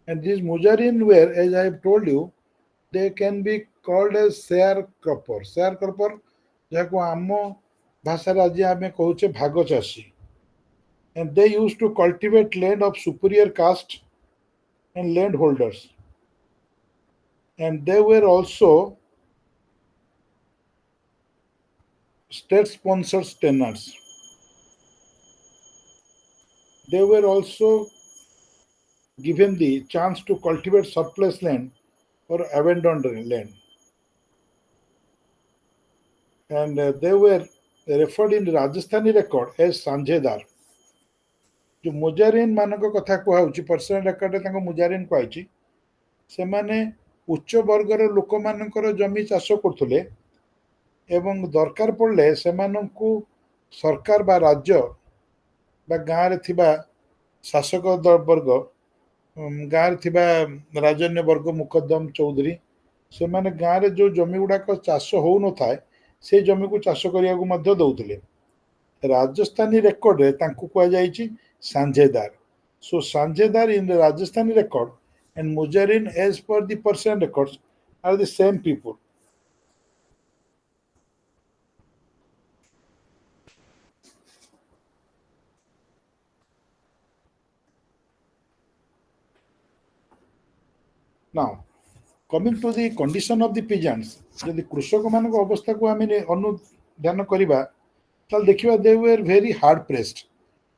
And these mujarin were, as I have told you, they can be called as sharecropper. Sharecropper ଯାହାକୁ ଆମ ଭାଷାରେ ଆଜି ଆମେ କହୁଛେ ଭାଗ ଚାଷୀ। And they used to cultivate land of superior caste and land holders. And they were also state-sponsored tenants. They were also given the chance to cultivate surplus land or abandoned land. And they were referred in Rajasthani record as Sanjedar. जो मुजारिन ମାନଙ୍କ କଥା କୁହାଉଛି, personal ରେକର୍ଡରେ ତାଙ୍କ ମୁଜାରିନ କୁହାଯାଇଛି, ସେମାନେ ଉଚ୍ଚ ବର୍ଗର ଲୋକମାନଙ୍କର ଜମି ଚାଷ କରୁଥିଲେ ଏବଂ ଦରକାର ପଡ଼ିଲେ ସେମାନଙ୍କୁ ସରକାର ବା ରାଜ୍ୟ ବା ଗାଁରେ ଥିବା ଶାସକ ବର୍ଗ ଗାଁରେ ଥିବା ରାଜନ୍ୟ ବର୍ଗ ମୁକଦ୍ଦମ ଚୌଧୁରୀ ସେମାନେ ଗାଁରେ ଯେଉଁ ଜମି ଗୁଡ଼ାକ ଚାଷ ହେଉନଥାଏ ସେ ଜମିକୁ ଚାଷ କରିବାକୁ ମଧ୍ୟ ଦେଉଥିଲେ। ରାଜସ୍ଥାନୀ ରେକର୍ଡରେ ତାଙ୍କୁ କୁହାଯାଇଛି ସାଞ୍ଝେଦାର। So sanjhedar in the Rajasthani record and Mujarin as per the Persian records are the same people. Now, coming to the condition of the peasants, ଯଦି କୃଷକମାନଙ୍କ ଅବସ୍ଥାକୁ ଆମେ ଅନୁଧ୍ୟାନ କରିବା ତାହେଲେ ଦେଖିବା they were very hard pressed.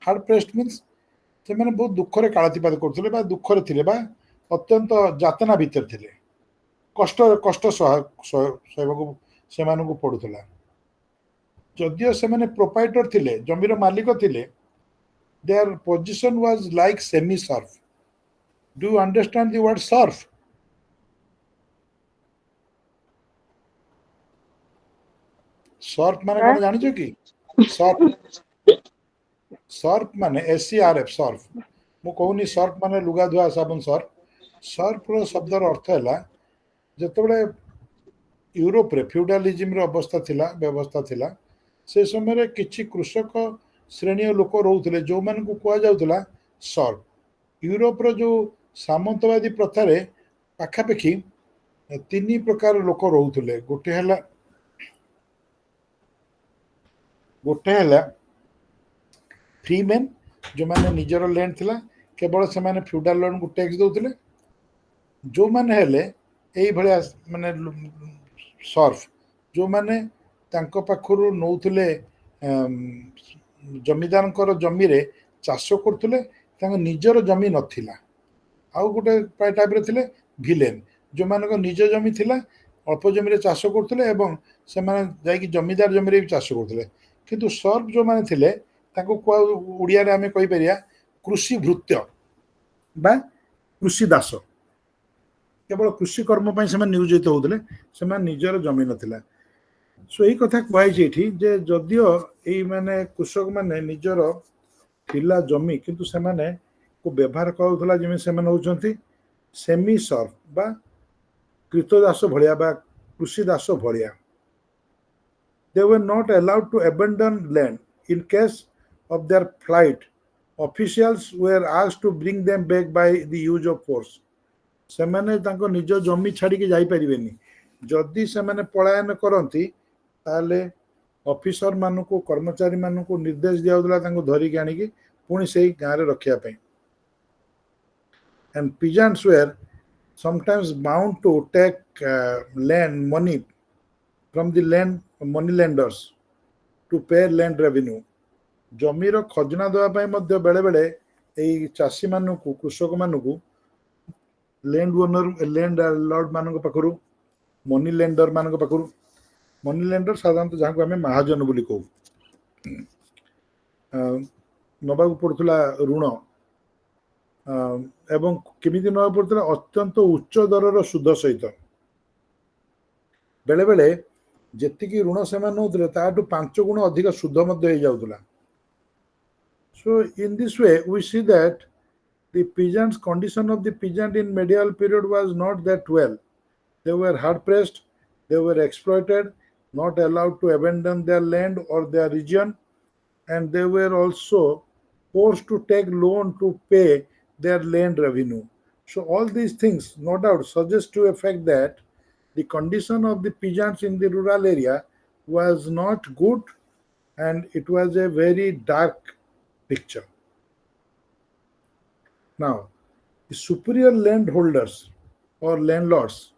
Hard pressed means ସେମାନେ ବହୁତ ଦୁଃଖରେ କାଳାତିପାତ କରୁଥିଲେ ବା ଦୁଃଖରେ ଥିଲେ ବା ଅତ୍ୟନ୍ତ ଯାତନା ଭିତରେ ଥିଲେ। କଷ୍ଟ ସହିବାକୁ ସେମାନଙ୍କୁ ପଡୁଥିଲା। ଯଦିଓ ସେମାନେ ପ୍ରୋପାଇଟର ଥିଲେ, ଜମିର ମାଲିକ ଥିଲେ, their position was like semi serf. Do you understand the word serf? Surf माने कौन जानिଛ कि सर्फ माने SERF सर्फ मु कहूनी सर्फ माने लुगा धुआ साबुन सर्फ रो शब्दर अर्थ है जेतेबेले यूरोप रे फ्यूडालिज्म रो अवस्था थिला व्यवस्था थिला से समय रे किछि कृषक श्रेणी लोक रहउथिले जो मान को कुआ जाउथिला सर्फ। यूरोप रो जो सामंतवादी प्रथा रे पाखापाखि 3 प्रकार लोक रहउथिले। गोटे है फ्री मैन जो मैंने निजर लैंड थिला केवल से मैंने फ्यूडाल लैंड को टैक्स दउथिले। जो मैंने हेले एई भलिया माने सर्फ जो मैंने तांको पाखरु नउथिले जमीदारंकर जमी रे चाष करथुले तांको निजर जमी नथिला। आउ गोटे टाइप रे थिले विलेन जो मानको निज जमी थिला अल्प जमी रे चाष करथुले एवं से माने जाई जमीदार जमी रे भी चाष करथुले। किंतु सर्फ जो माने थिले ताको ओडिया रे आमे कहि परिया कृषि भृत्य बा कृषि दास केवल कृषि कर्म पई से नियोजित होउथिले से निजर जमी नथिला। सो एई कथा कहै छी जे जदियो एई माने कृषक माने निजर थिला जमी किंतु से माने को व्यवहार करूथला जेमे से माने होचंती सेमी सर्फ बा कृतदास भलिया बा कृषि दास भलिया। They were not allowed to abandon land. In case of their flight, officials were asked to bring them back by the use of force. ସେମାନେ ତାଙ୍କ ନିଜ ଜମି ଛାଡ଼ିକି ଯାଇପାରିବେନି। ଯଦି ସେମାନେ ପଳାୟନ କରନ୍ତି ତାହେଲେ ଅଫିସର ମାନଙ୍କୁ କର୍ମଚାରୀ ମାନଙ୍କୁ ନିର୍ଦ୍ଦେଶ ଦିଆଯାଉଥିଲା ତାଙ୍କୁ ଧରିକି ଆଣିକି ପୁଣି ସେଇ ଗାଁରେ ରଖିବା ପାଇଁ। And peasants were sometimes bound to take land money from the land money lenders to pay land revenue. जमीर खजना देवाई बेले बेले चाषी मानू कृषक मानू लैंड ओनर लैंड लॉर्ड मान पाखु मनी लेंडर मान पाखु मनी लेंडर साधारणतः जहाँ को आम महाजन बोली कहू नवा पड़ूला ऋण एवं केमिति नवा पड़ूला अत्यंत उच्च दरर सुध सहित बेले बेले जेतिकी ऋण से नौते ताठू 5 गुण अधिक सुध जाऊला। So in this way we see that the peasants condition of the peasant in medieval period was not that well. They were hard pressed, they were exploited, not allowed to abandon their land or their region, and they were also forced to take loan to pay their land revenue. So all these things no doubt suggest to a fact that the condition of the peasants in the rural area was not good and it was a very dark picture. Now, the superior landholders or landlords,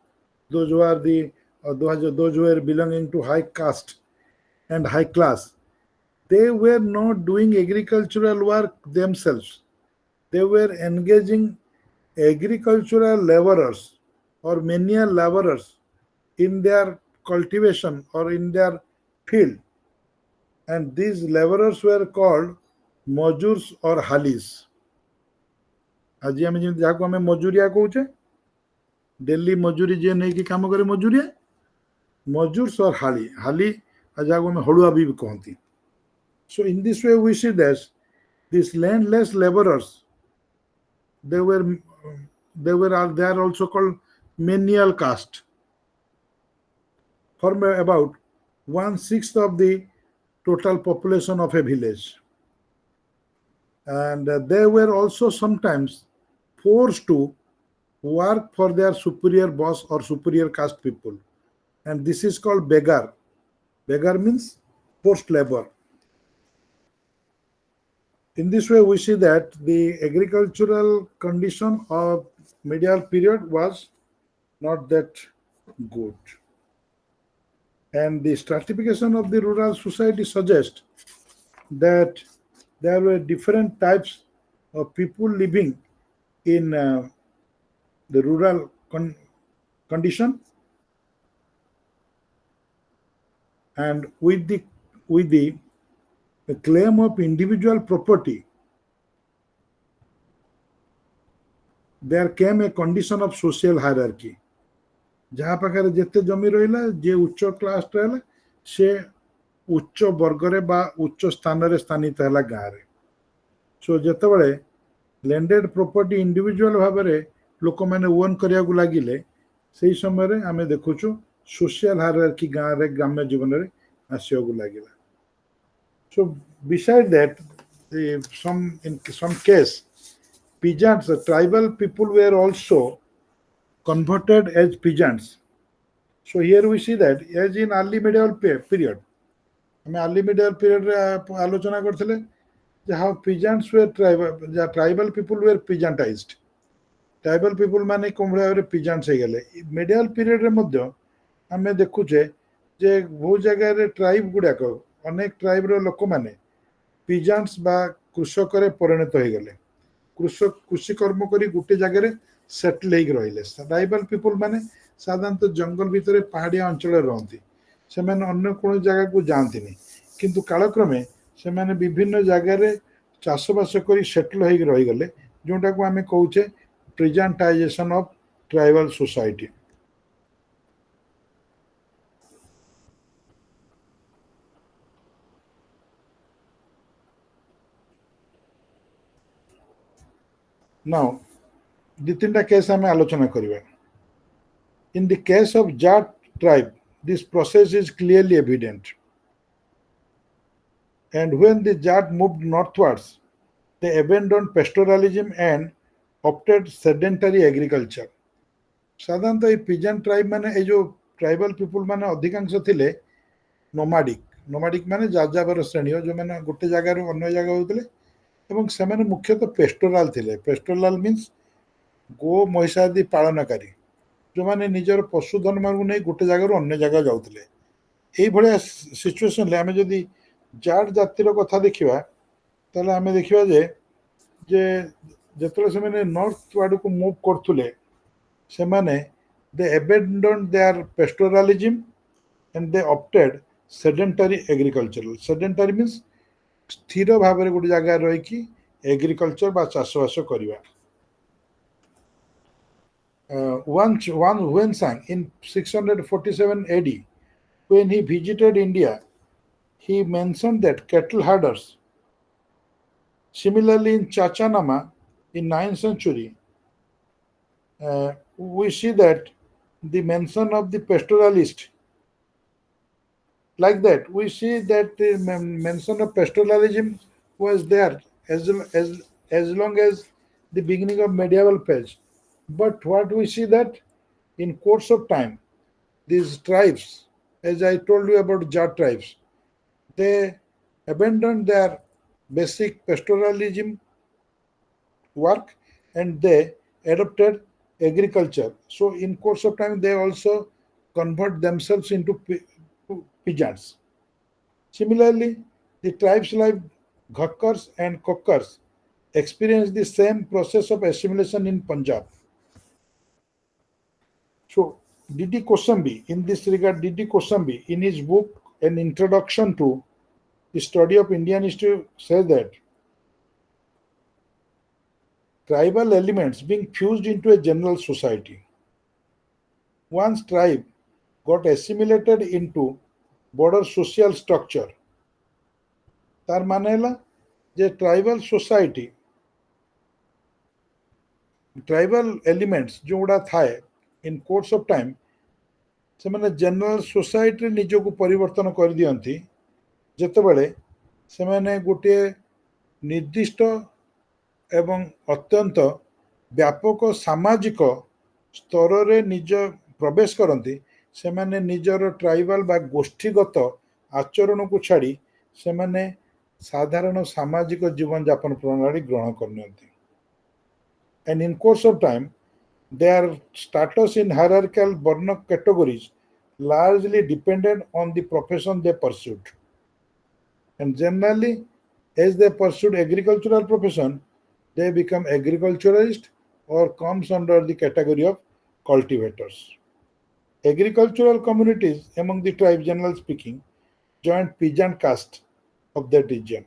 those who are those who are belonging to high caste and high class, they were not doing agricultural work themselves. They were engaging agricultural laborers or menial laborers in their cultivation or in their field, and these laborers were called मजूर्स और हालिस। आज आम जहाँ को आम मजूरिया कहे daily मजूरी जे नहीं कि काम करे मजूरिया मजूर्स और हाली जहाँ में हड़ुआ भी कहती. So in this way we see that these landless laborers they are also called menial caste, form about 1/6 of the total population of a village, and they were also sometimes forced to work for their superior boss or superior caste people, and this is called beggar. Beggar means forced labor. In this way, we see that the agricultural condition of medieval period was not that good. And the stratification of the rural society suggests that there were different types of people living in the rural condition, and with the claim of individual property, there came a condition of social hierarchy. जहाँ पाखे जिते जमी रहा जे उच्च class रहा से उच्च वर्गरे बा उच्च स्थान रे स्थानित है गाँव रे. सो जिते बड़े लैंडेड प्रॉपर्टी इंडिविजुअल भाव में लोक मैंने ओन करने को लगिले से समय आम देखुचु सोशल हायरार्की गाँव रे ग्राम्य जीवन रे आसिया को लगिला. So beside that, in some case, peasants, tribal people were also converted as peasants. So here we see that as in early medieval period, हमें early medieval period रे आलोचना करथिले जे how peasants were tribal people were peasantized. Tribal people माने कोमरा रे peasants हे गेले. Medieval period रे मध्य हमें देखुचे जे बहुत जगह रे ट्राइब गुड़ाक अनेक ट्राइब रो लोक माने पिजांट्स बा कृषक रे परिणत हो गले. कृषक कृषि कर्म करी गुटे जगह सेटल हो रहिले. ट्राइबल पीपल माने साधारणतः जंगल भितर पहाड़िया अंचल रहती से अन्य कौन जगह को जाती नहीं, किंतु कालक्रमे से विभिन्न जगह चाषबास कर सेटल हो रहीगले जोटा को आम कौचे presentation of tribal society. Now, the तीन केस आम आलोचना करिबा. In the case of Jat tribe, this process is clearly evident. And when the Jat moved northwards, they abandoned pastoralism and opted sedentary agriculture. साधारणतः ये pigeon tribe माने ये जो tribal people माने अधिकांश थिले नोमाडिक. नोमाडिक माने जाजाबर श्रेणी जो माने गोटे जगह अन्य जगह होते एवं से मुख्यतः पेस्टोराल थिले. पेस्टोराल मीन्स गो महिषादि पालनकारी जो माने निजर पशुधन मान नहीं गोटे जगह अन्य जगह जाऊले. यही भाया सिचुएसन आम जदि जाट जातिर कथा देखा ताले आम देखा जे जिते से नॉर्थ वार्ड को मूव करथुले से माने they abandoned their pastoralism and they opted sedentary agriculture. Sedentary means स्थिर भाव में गोटे जगह रही एग्रीकल्चर बा चाषबास करवा. One Huensang in 647 AD, when he visited India, he mentioned that cattle herders. Similarly, in Chachanama in 9th century, we see that the mention of the pastoralist. Like that, we see that the mention of pastoralism was there as long as the beginning of medieval phase. But what we see that in course of time, these tribes, as I told you about Jat tribes, they abandoned their basic pastoralism work and they adopted agriculture. So in course of time, they also convert themselves into peasants. Similarly, the tribes like Ghakkars and Kokkars experienced the same process of assimilation in Punjab. So, D.D. Kosambi, in this regard, D.D. Kosambi, in his book, An Introduction to the Study of Indian History, says that tribal elements being fused into a general society. once tribe got assimilated into broader social structure, तार माने हैला जे tribal society tribal elements जो गुड़ा थाए इन course of time से माने general society निजको परिवर्तन कर दियंती जेतेबेले से माने गोटे निर्दिष्ट एवं अत्यंत व्यापक सामाजिक स्तर रे निज प्रवेश करती से माने निजर ट्राइबल बा गोष्ठीगत आचरण को छाड़ी से माने साधारण सामाजिक जीवन यापन प्रणाली ग्रहण करनियंती and in course of time their status in hierarchical Varna categories largely depended on the profession they pursued, and generally as they pursued agricultural profession they become agriculturalist or comes under the category of cultivators. Agricultural communities among the tribes generally speaking joined peasant caste of that region.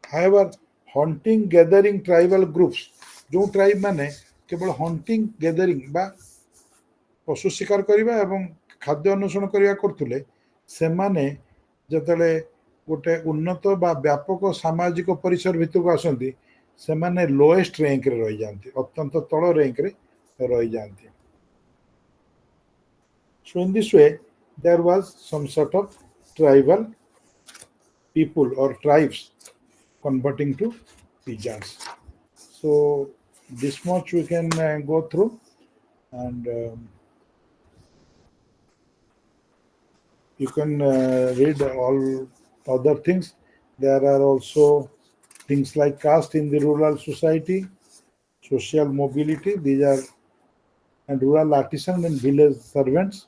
However, hunting gathering tribal groups जो tribe माने केवल hunting gathering बा पशु शिकार करिबा एवं खाद्य अन्वेषण करिया करथुले सेमाने जतले गोटे उन्नत बा व्यापक सामाजिक परिसर भितर को आसंती सेमाने लोएस्ट रैंक रे रहि जानती अत्यंत तळ रैंक रे रहि जानती. So in this way there was some sort of tribal people or tribes converting to peasants. So this much we can go through, and you can read all other things. There are also things like caste in the rural society, social mobility. These are and rural artisans and village servants.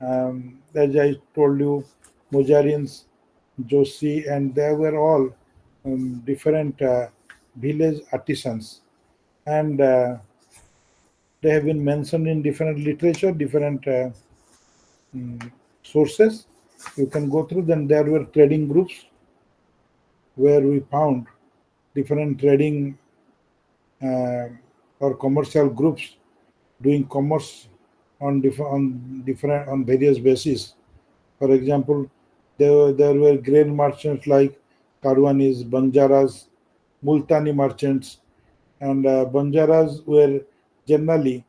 As I told you, Mujarians, Joshi, and they were all different village artisans, and they have been mentioned in different literature, different sources. You can go through them. There were trading groups where we found different trading or commercial groups doing commerce on various bases. For example, there were grain merchants like Karwanis, Banjaras, Multani merchants, and Banjaras were generally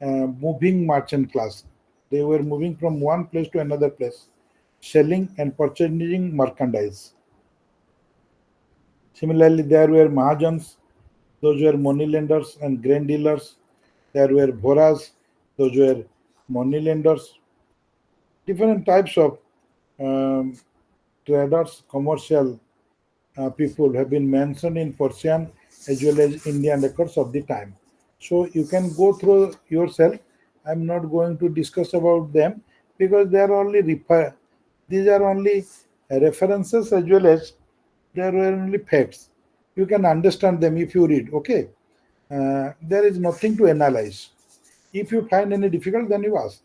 moving merchant class. They were moving from one place to another place, selling and purchasing merchandise. Similarly, there were Mahajans, those were money lenders and grain dealers. There were Bhoras, those were money lenders. Different types of traders, commercial people have been mentioned in Persian as well as Indian records of the time. So you can go through yourself. I'm not going to discuss about them because they are only these are only references as well as they are only facts. You can understand them if you read. Okay, there is nothing to analyze. If you find any difficult, then you ask.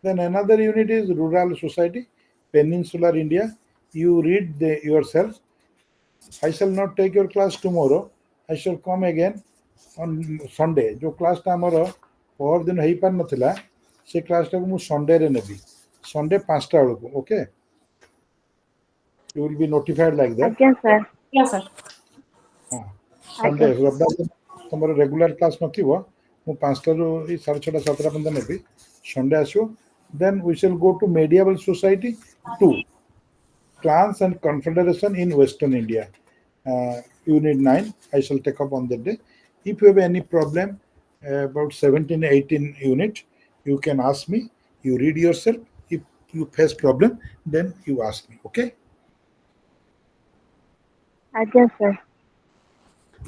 Then another unit is rural society, peninsular India. You read yourself. I shall not take your class tomorrow. I shall come again on Sunday. जो class टा हमर पर दिन हेई पार नथिला से class टा को मु Sunday रे नेबी संडे 5टा बेल को okay you will be notified like that. ଆଜ୍ଞା ସାର୍. Yes, sir. हां संडे रविवार तमर रेगुलर क्लास नथिबो मु 5टा रो 6:30 7टा पर्यंत नेबी संडे आसो. Then we shall go to medieval society 2, clans and confederation in Western India. Unit 9 I shall take up on that day. If you have any problem about 17 18 unit, you can ask me. You read yourself. If you face problem, then you ask me. Okay. ଆଜ୍ଞା sir.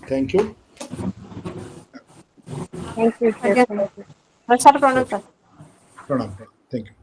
Thank you. Thank you, sir. Yes, Thank you. sir. Pranam, sir. Pranam. Thank you.